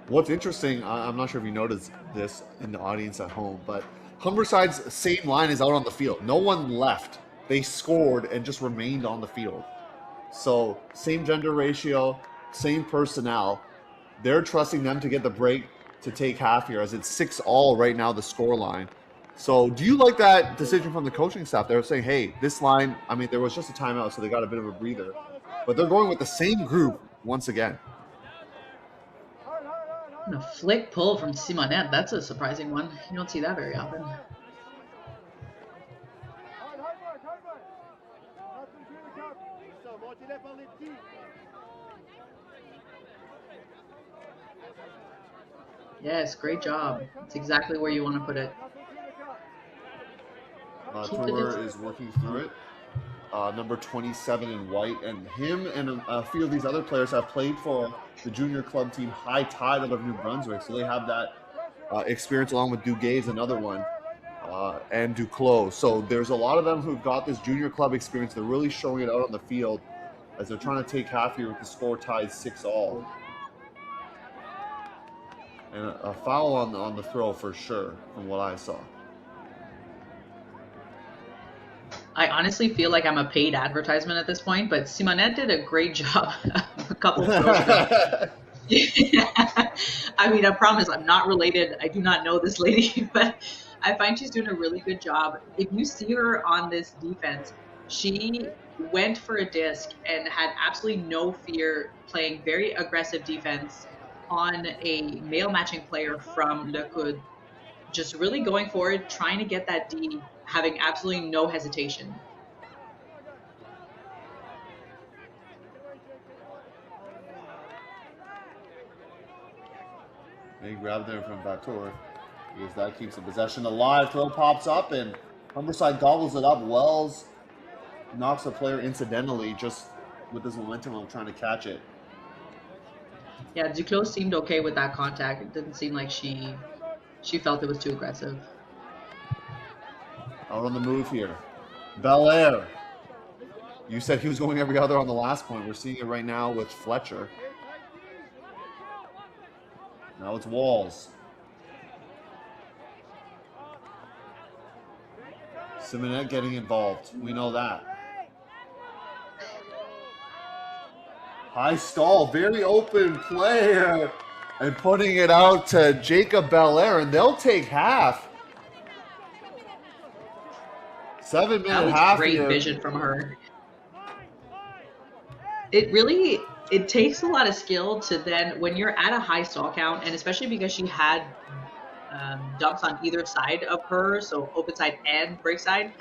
What's interesting, I'm not sure if you noticed this in the audience at home, but Humberside's same line is out on the field. No one left. They scored and just remained on the field. So same gender ratio, same personnel. They're trusting them to get the break to take half here, as it's 6-all right now, the score line. So do you like that decision from the coaching staff? They're saying, hey, this line, I mean, there was just a timeout, so they got a bit of a breather. But they're going with the same group once again. And a flick pull from Simonet. That's a surprising one. You don't see that very often. Yes, great job. It's exactly where you want to put it. Tour is working through it. Number 27 in white, and him and a few of these other players have played for the junior club team High Tide out of New Brunswick, so they have that experience, along with Duguay's another one, and Duclos. So there's a lot of them who've got this junior club experience. They're really showing it out on the field as they're trying to take half here with the score tied 6-all. And a foul on the throw for sure, from what I saw. I honestly feel like I'm a paid advertisement at this point, but Simonet did a great job. A couple of throws. I mean, I promise I'm not related. I do not know this lady, but I find she's doing a really good job. If you see her on this defense, she went for a disc and had absolutely no fear, playing very aggressive defense on a male matching player from Le Coude, just really going forward, trying to get that D, having absolutely no hesitation. They grab there from Vatour, because that keeps the possession alive. Throw pops up, and Humberside gobbles it up. Wells knocks the player incidentally, just with his momentum of trying to catch it. Yeah, Duclos seemed okay with that contact. It didn't seem like she felt it was too aggressive. Out on the move here. Belair. You said he was going every other on the last point. We're seeing it right now with Fletcher. Now it's Walls. Simonet getting involved. We know that. High stall, very open player, and putting it out to Jacob Belair, and they'll take half. 7 minute half. That was great vision from her. It takes a lot of skill to then, when you're at a high stall count, and especially because she had dumps on either side of her, so open side and break side,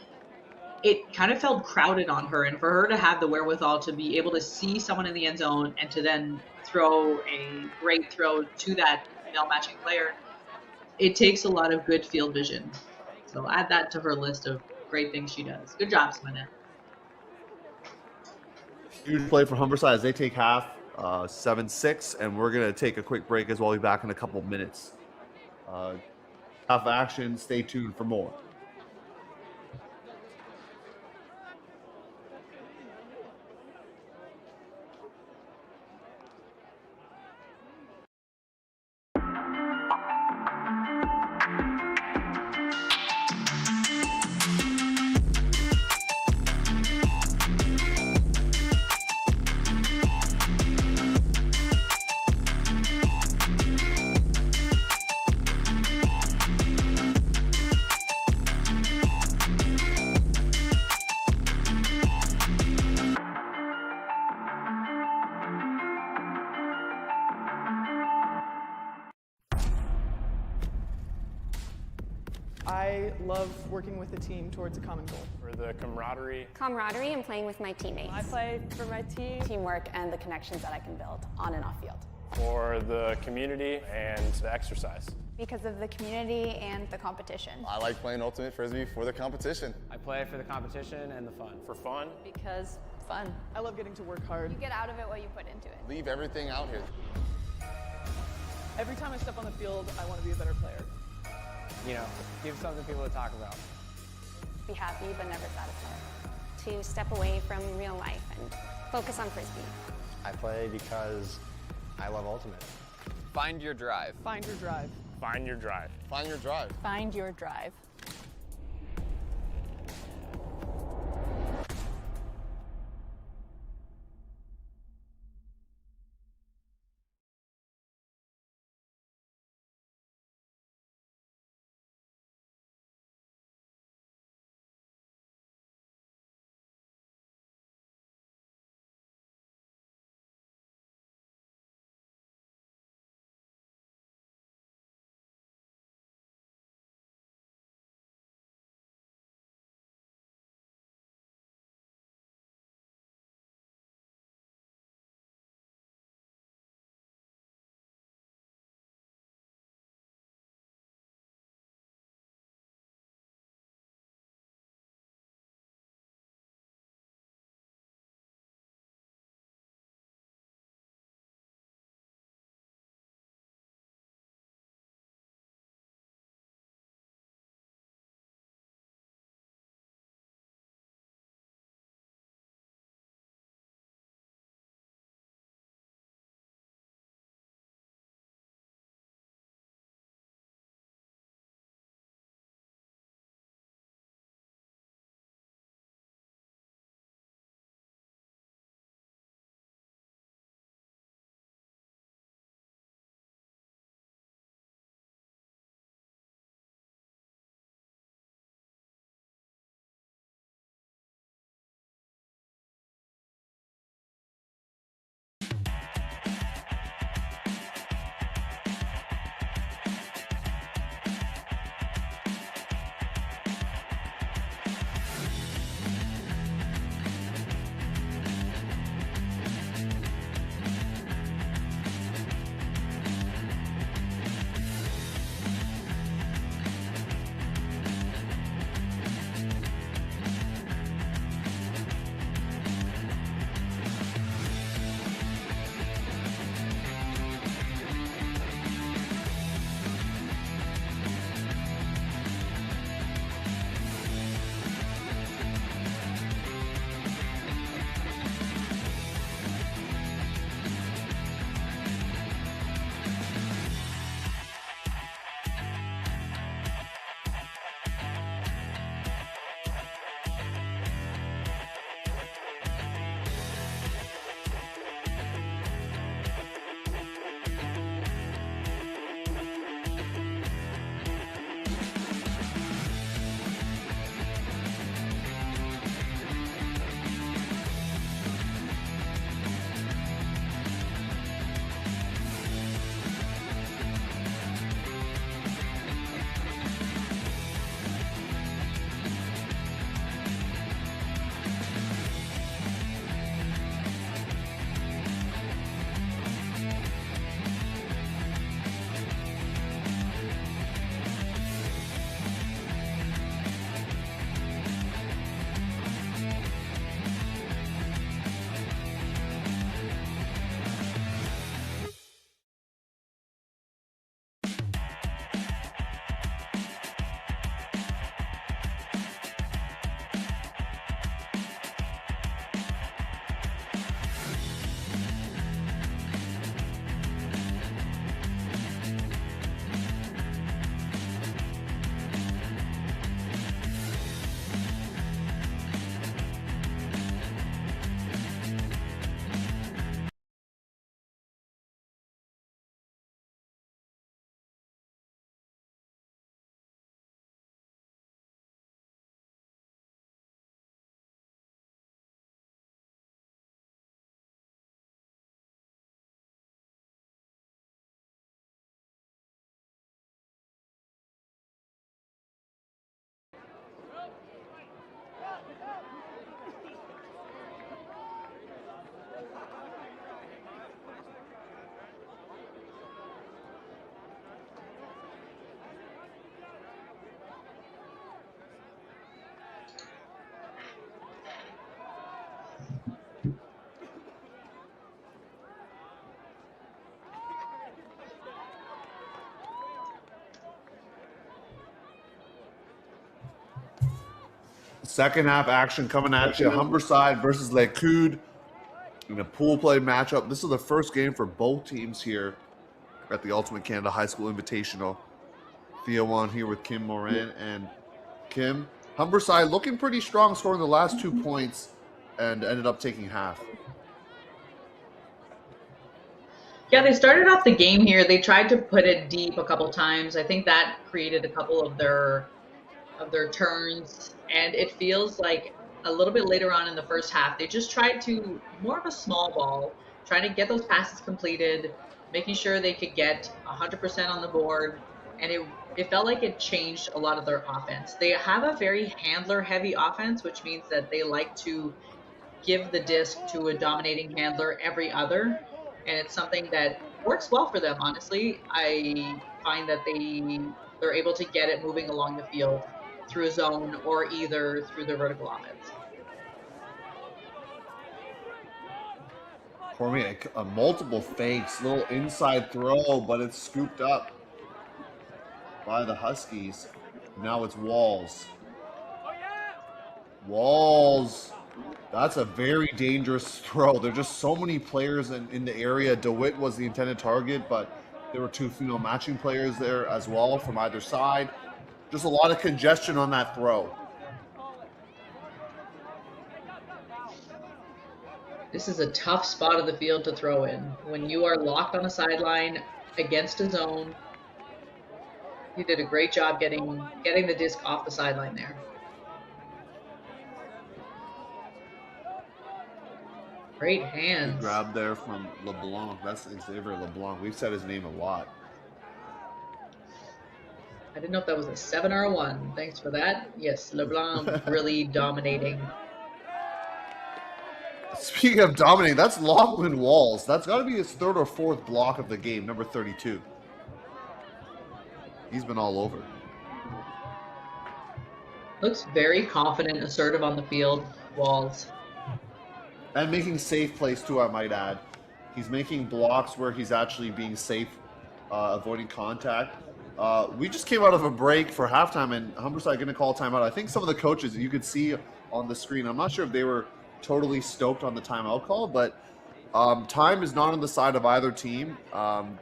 it kind of felt crowded on her, and for her to have the wherewithal to be able to see someone in the end zone and to then throw a great throw to that male matching player, it takes a lot of good field vision. So add that to her list of great things she does. Good job, Simonet. Huge play for Humberside as they take half, 7-6, and we're going to take a quick break as well. We'll be back in a couple of minutes. Half action, stay tuned for more. I love working with a team towards a common goal. For the camaraderie. Camaraderie and playing with my teammates. I play for my team. Teamwork and the connections that I can build on and off field. For the community and the exercise. Because of the community and the competition. I like playing Ultimate Frisbee for the competition. I play for the competition and the fun. For fun. Because fun. I love getting to work hard. You get out of it what you put into it. Leave everything out here. Every time I step on the field, I want to be a better player. You know, give something people to talk about. Be happy but never satisfied. To step away from real life and focus on Frisbee. I play because I love Ultimate. Find your drive. Find your drive. Find your drive. Find your drive. Find your drive. Second half action coming at you. Humberside versus Coude in a pool play matchup. This is the first game for both teams here at the Ultimate Canada High School Invitational. Theo on here with Kim Moran. And Kim, Humberside looking pretty strong, scoring the last 2 points and ended up taking half. Yeah, they started off the game here. They tried to put it deep a couple times. I think that created a couple of their turns, and it feels like a little bit later on in the first half, they just tried to more of a small ball, trying to get those passes completed, making sure they could get 100% on the board, and it felt like it changed a lot of their offense. They have a very handler-heavy offense, which means that they like to give the disc to a dominating handler every other. And it's something that works well for them, honestly. I find that they're able to get it moving along the field through a zone or either through their vertical offense. Cormier, a multiple fakes, little inside throw, but it's scooped up by the Huskies. Now it's Walls. Walls. That's a very dangerous throw. There are just so many players in the area. DeWitt was the intended target, but there were 2 female matching players there as well from either side. Just a lot of congestion on that throw. This is a tough spot of the field to throw in. When you are locked on a sideline against a zone, he did a great job getting the disc off the sideline there. Great hands. Good grab there from LeBlanc. That's Xavier LeBlanc. We've said his name a lot. I didn't know if that was a 7 or a 1. Thanks for that. Yes, LeBlanc really dominating. Speaking of dominating, that's Lachlan Walls. That's got to be his 3rd or 4th block of the game, number 32. He's been all over. Looks very confident, assertive on the field, Walls. And making safe plays too, I might add. He's making blocks where he's actually being safe, avoiding contact. We just came out of a break for halftime, and Humberside going to call timeout. I think some of the coaches, you could see on the screen, I'm not sure if they were totally stoked on the timeout call, but time is not on the side of either team.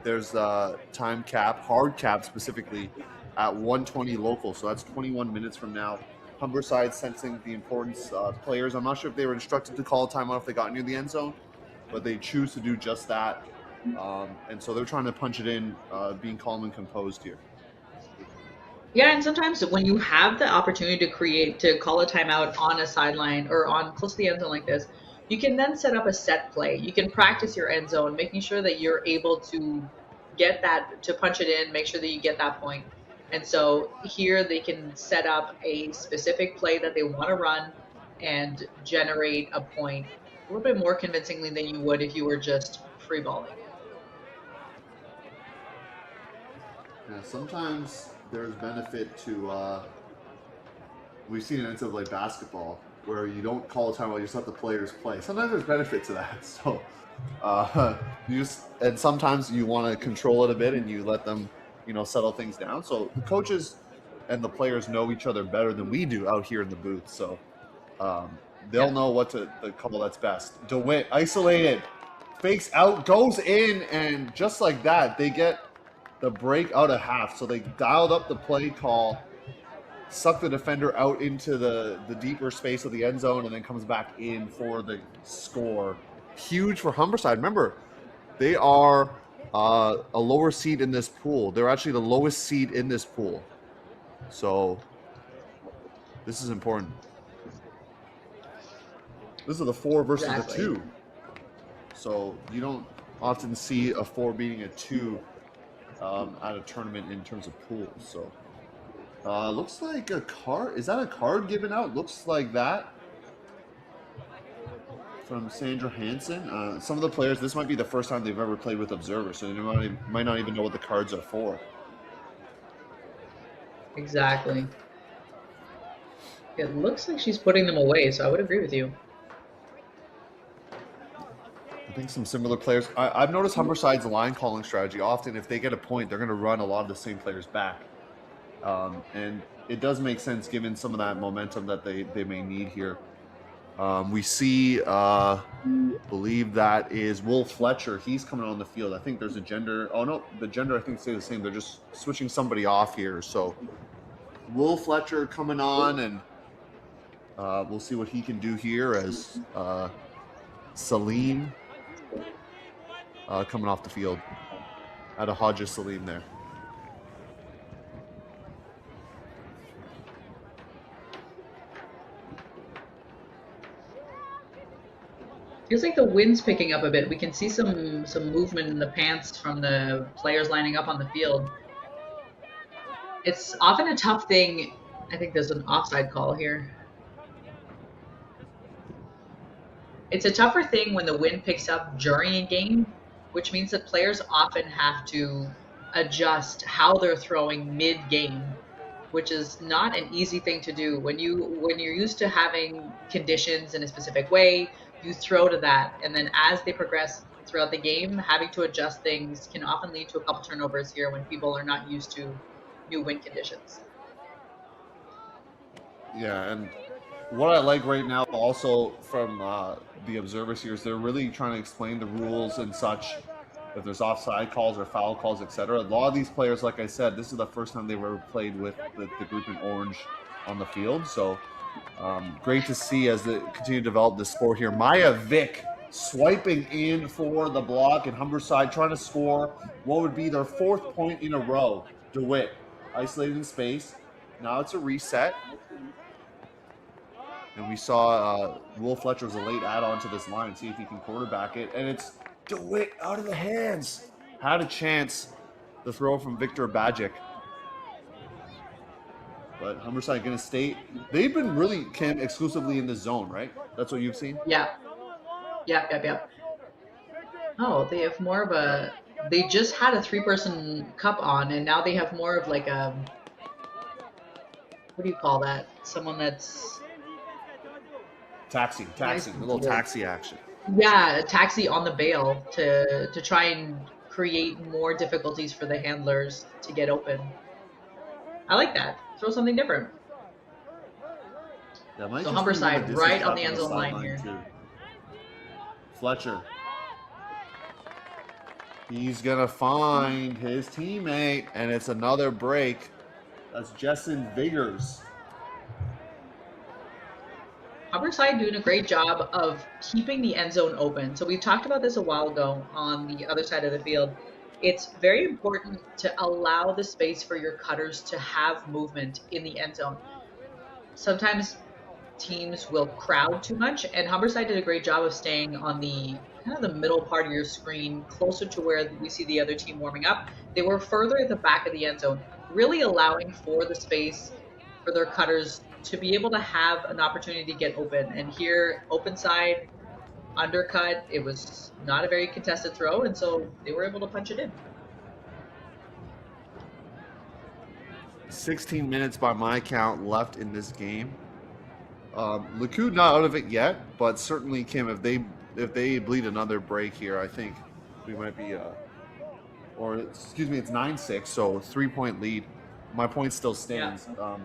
There's a time cap, hard cap specifically, at 1:20 local, so that's 21 minutes from now. Humberside sensing the importance of players. I'm not sure if they were instructed to call a timeout if they got near the end zone, but they choose to do just that. And so they're trying to punch it in, being calm and composed here. Yeah, and sometimes when you have the opportunity to call a timeout on a sideline or on close to the end zone like this, you can then set up a set play. You can practice your end zone, making sure that you're able to get that, to punch it in, make sure that you get that point. And so here they can set up a specific play that they want to run and generate a point a little bit more convincingly than you would if you were just free balling. Yeah, sometimes there's benefit to, we've seen it in NCAA basketball where you don't call a timeout, you just let the players play. Sometimes there's benefit to that. So, and sometimes you want to control it a bit and you let them, settle things down. So the coaches and the players know each other better than we do out here in the booth. So they'll know what to call that's best. DeWitt isolated, fakes out, goes in, and just like that, they get the break out of half. So they dialed up the play call, sucked the defender out into the deeper space of the end zone, and then comes back in for the score. Huge for Humberside. Remember, they are a lower seed in this pool. They're actually the lowest seed in this pool. So this is important. This is the 4 versus the 2. So you don't often see a 4 beating a 2 at a tournament in terms of pools. So looks like a card. Is that a card given out? Looks like that. From Sandra Hansen. Some of the players, this might be the first time they've ever played with observers, so they might not even know what the cards are for. Exactly. It looks like she's putting them away, so I would agree with you. I think some similar players. I've noticed Humberside's line calling strategy. Often, if they get a point, they're going to run a lot of the same players back. And it does make sense given some of that momentum that they may need here. We see, believe that is Wolf Fletcher. He's coming on the field. I think there's a gender. Oh, no, the gender I think stay the same. They're just switching somebody off here. So Wolf Fletcher coming on, and we'll see what he can do here as Salim coming off the field. Had a Hodges Salim there. Feels like the wind's picking up a bit. We can see some movement in the pants from the players lining up on the field. It's often a tough thing. I think there's an offside call here. It's a tougher thing when the wind picks up during a game, which means that players often have to adjust how they're throwing mid-game, which is not an easy thing to do. When you're used to having conditions in a specific way, you throw to that, and then as they progress throughout the game, having to adjust things can often lead to a couple turnovers here when people are not used to new wind conditions. Yeah, and what I like right now also from the observers here is they're really trying to explain the rules and such, if there's offside calls or foul calls, etc. A lot of these players, like I said, this is the first time they've ever played with the group in orange on the field, so great to see as they continue to develop this sport here. Maya Vick swiping in for the block, and Humberside trying to score what would be their 4th point in a row. DeWitt isolated in space. Now it's a reset. And we saw Will Fletcher was a late add-on to this line. See if he can quarterback it. And it's DeWitt out of the hands. Had a chance. The throw from Victor Bajic. But Humberside going to stay. They've been really exclusively in the zone, right? That's what you've seen? Yeah. Yep. Oh, they have more of a... They just had a 3-person cup on, and now they have more of like a... What do you call that? Someone that's... Taxi, a little taxi action. Yeah, a taxi on the bail to try and create more difficulties for the handlers to get open. I like that. Throw something different. Yeah, so Humberside right on the end zone line here. Too. Fletcher. He's going to find his teammate, and it's another break. That's Jessen Vigors. Humberside doing a great job of keeping the end zone open. So we talked about this a while ago on the other side of the field. It's very important to allow the space for your cutters to have movement in the end zone. Sometimes teams will crowd too much, and Humberside did a great job of staying on the kind of the middle part of your screen, closer to where we see the other team warming up. They were further at the back of the end zone, really allowing for the space for their cutters to be able to have an opportunity to get open. And here, open side, undercut, it was not a very contested throw, and so they were able to punch it in. 16 minutes by my count left in this game. Coude not out of it yet, but certainly, Kim, if they bleed another break here, I think we might be, it's 9-6, so 3-point lead. My point still stands. Yeah.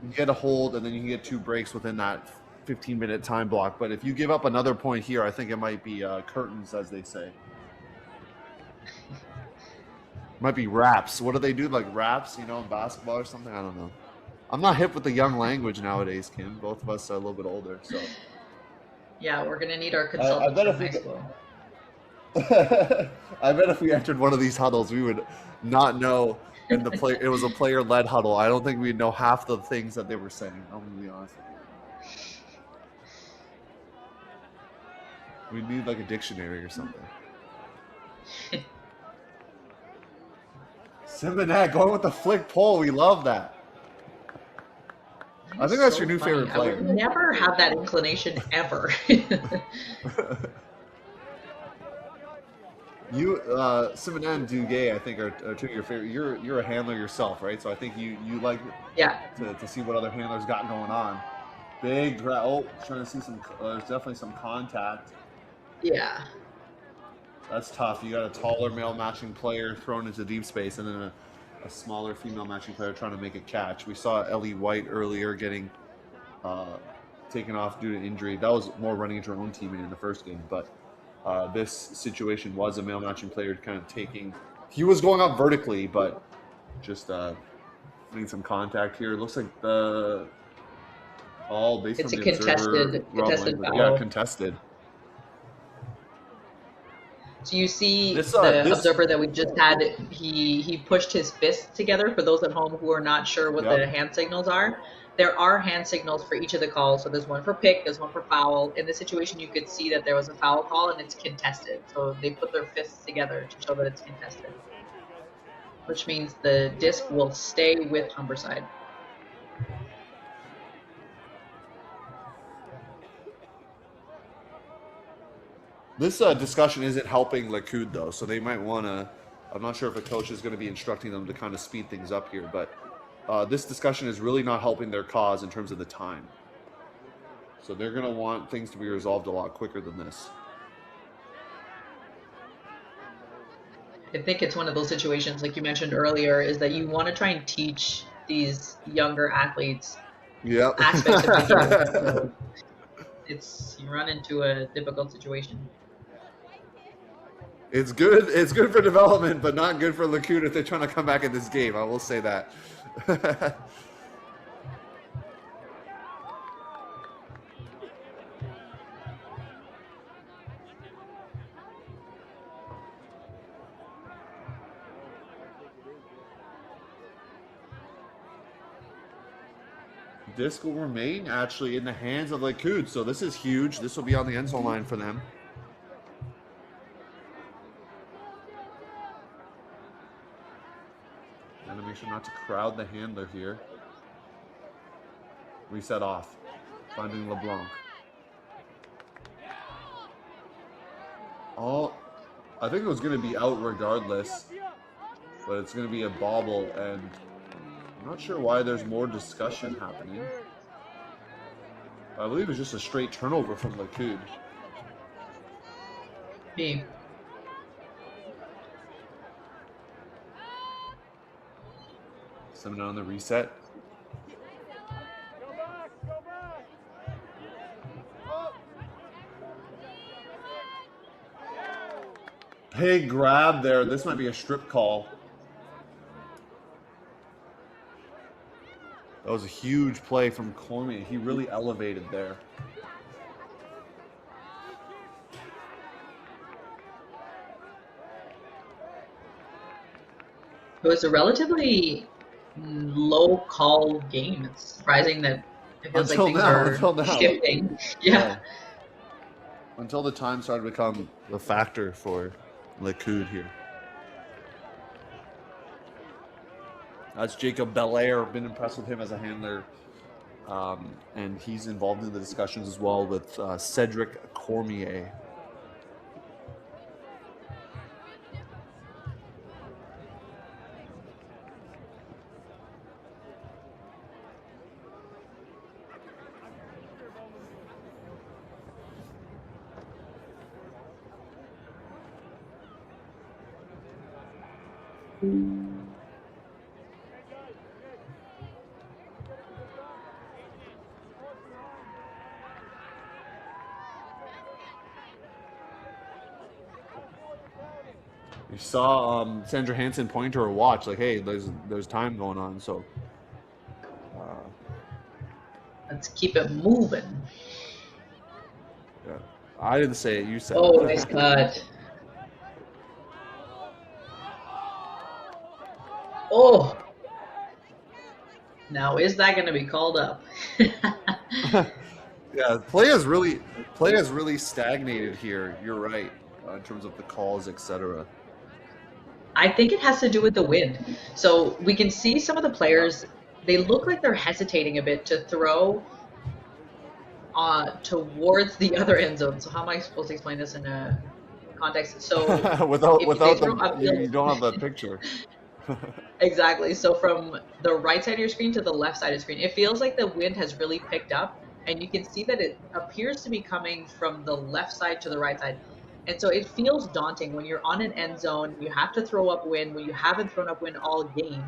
You get a hold, and then you can get 2 breaks within that 15-minute time block. But if you give up another point here, I think it might be curtains, as they say. Might be raps. What do they do, like raps, in basketball or something? I don't know. I'm not hip with the young language nowadays, Kim. Both of us are a little bit older, so. Yeah, we're going to need our consultants from high school. I bet if we entered one of these huddles, we would not know. And it was a player-led huddle. I don't think we'd know half the things that they were saying. I'm going to be honest with you. We'd need like a dictionary or something. Simonet going with the flick pole. We love that. I think that's your new favorite player. I would never have that inclination ever. You, Simonet and Duguay, I think, are two of your favorite. You're a handler yourself, right? So I think you like to see what other handlers got going on. Big trying to see some. There's definitely some contact. Yeah. That's tough. You got a taller male matching player thrown into deep space, and then a smaller female matching player trying to make a catch. We saw Ellie White earlier getting taken off due to injury. That was more running into her own teammate in the first game, but this situation was a male matching player kind of taking. He was going up vertically, but just getting some contact here. It looks like the all based It's on a the observer. contested foul. Yeah, contested. So you see This observer that we just had, he pushed his fists together. For those at home who are not sure what the hand signals are, there are hand signals for each of the calls. So there's one for pick, there's one for foul. In this situation, you could see that there was a foul call and it's contested. So they put their fists together to show that it's contested, which means the disc will stay with Humberside. This discussion isn't helping Le Coude, though, so they might want to. I'm not sure if a coach is going to be instructing them to kind of speed things up here, but this discussion is really not helping their cause in terms of the time. So they're going to want things to be resolved a lot quicker than this. I think it's one of those situations, like you mentioned earlier, is that you want to try and teach these younger athletes aspects of the game. So you run into a difficult situation. It's good. It's good for development, but not good for Le Coude if they're trying to come back in this game. I will say that. Disc will remain actually in the hands of Le Coude, so this is huge. This will be on the end zone line for them. And to make sure not to crowd the handler here. Reset off. Finding LeBlanc. I think it was going to be out regardless, but it's going to be a bobble, and I'm not sure why there's more discussion happening. I believe it's just a straight turnover from Le Coude. Me. Coming on the reset. Big grab there. This might be a strip call. That was a huge play from Cormier. He really elevated there. It was a relatively low call game. It's surprising that it feels like things are shifting. Yeah. Until the time started to become the factor for Le Coude here. That's Jacob Belair. Been impressed with him as a handler. And he's involved in the discussions as well with Cedric Cormier. You saw Sandra Hansen point to her watch, like, "Hey, there's time going on." So let's keep it moving. Yeah, I didn't say it. You said it. Nice cut. Oh. Now is that going to be called up? Yeah, play has really stagnated here. You're right in terms of the calls, etc. I think it has to do with the wind. So we can see some of the players, they look like they're hesitating a bit to throw towards the other end zone. So how am I supposed to explain this in a context? So you don't have the picture. Exactly. So from the right side of your screen to the left side of the screen, it feels like the wind has really picked up, and you can see that it appears to be coming from the left side to the right side. And so it feels daunting when you're on an end zone, you have to throw up wind when you haven't thrown up wind all game.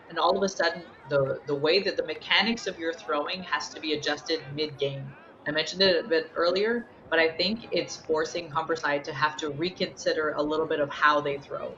And all of a sudden, the way that the mechanics of your throwing has to be adjusted mid-game. I mentioned it a bit earlier, but I think it's forcing Humberside to have to reconsider a little bit of how they throw.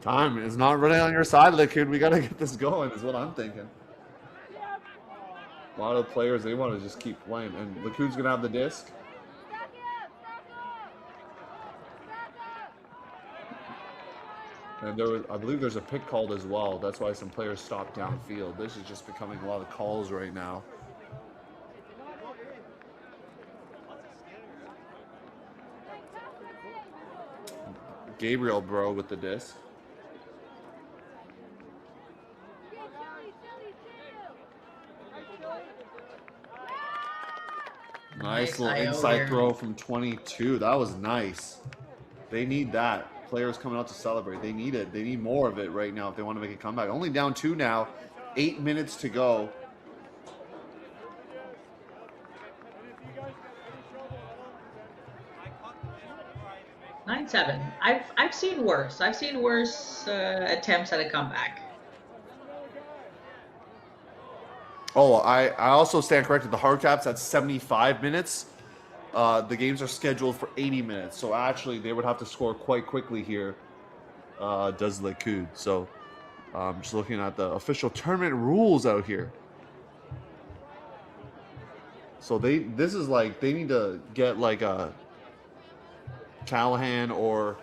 Time is not running on your side, Liquid. We got to get this going, is what I'm thinking. A lot of players, they want to just keep playing. And Liquid's going to have the disc. And I believe there's a pick called as well. That's why some players stopped downfield. This is just becoming a lot of calls right now. Gabriel Bro with the disc. Nice little inside throw from 22. That was nice. They need that. Players coming out to celebrate. They need it. They need more of it right now if they want to make a comeback. Only down 2 now. 8 minutes to go. Nine-7. I've seen worse. I've seen worse attempts at a comeback. Oh, I also stand corrected. The hard caps at 75 minutes. The games are scheduled for 80 minutes. So actually, they would have to score quite quickly here. Does Le Coude. So just looking at the official tournament rules out here. So this is like, they need to get like a Callahan or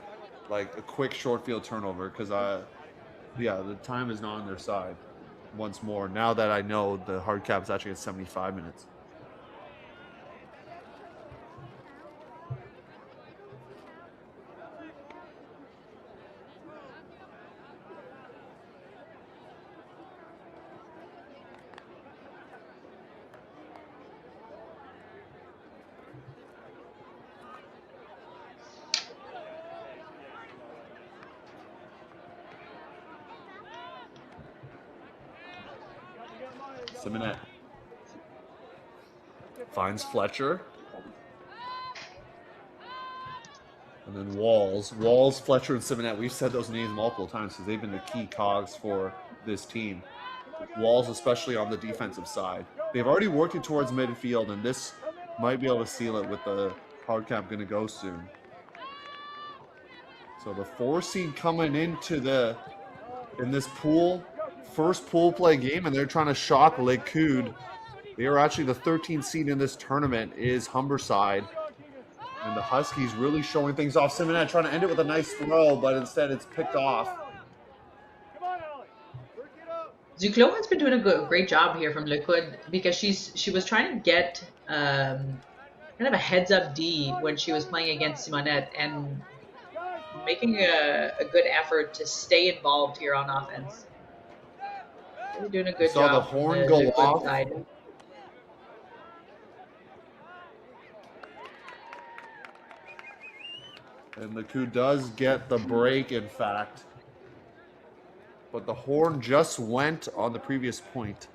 like a quick short field turnover, because yeah, the time is not on their side once more, now that I know the hard cap is actually at 75 minutes. Simonette finds Fletcher. And then Walls, Fletcher, and Simonette. We've said those names multiple times because they've been the key cogs for this team. Walls, especially on the defensive side. They've already worked it towards midfield, and this might be able to seal it with the hard cap going to go soon. So the 4 seed coming into in this pool. First pool play game, and they're trying to shock Le Coude. They are actually the 13th seed in this tournament is Humberside. And the Huskies really showing things off. Simonette trying to end it with a nice throw, but instead it's picked off. Duclos has been doing a great job here from Le Coude, because she was trying to get kind of a heads-up D when she was playing against Simonette, and making a good effort to stay involved here on offense. They're doing a good job. Saw the horn go off. Side. And Le Coude does get the break, in fact. But the horn just went on the previous point.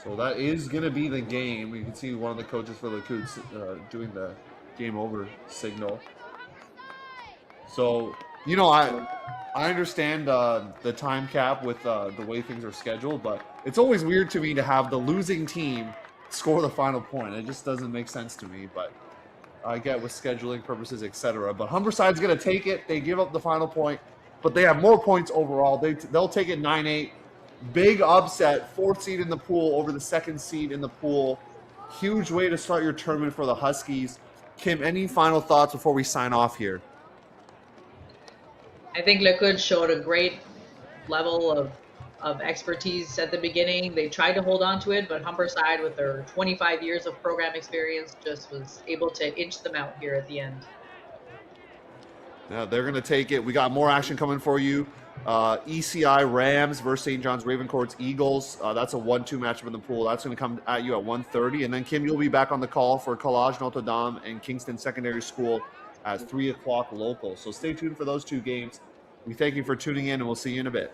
So that is going to be the game. You can see one of the coaches for Le Coude doing the game over signal. So, you know, I understand the time cap with the way things are scheduled, but it's always weird to me to have the losing team score the final point. It just doesn't make sense to me, but I get with scheduling purposes, etc. But Humberside's going to take it. They give up the final point, but they have more points overall. They'll take it 9-8. Big upset, 4th seed in the pool over the 2nd seed in the pool. Huge way to start your tournament for the Huskies. Kim, any final thoughts before we sign off here? I think Le Coude showed a great level of expertise at the beginning. They tried to hold on to it, but Humberside, with their 25 years of program experience, just was able to inch them out here at the end. Yeah, they're going to take it. We got more action coming for you. ECI Rams versus St. John's Ravencourts Eagles. That's a 1-2 matchup in the pool. That's going to come at you at 1:30. And then, Kim, you'll be back on the call for College Notre Dame and Kingston Secondary School at 3 o'clock local. So stay tuned for those two games. We thank you for tuning in, and we'll see you in a bit.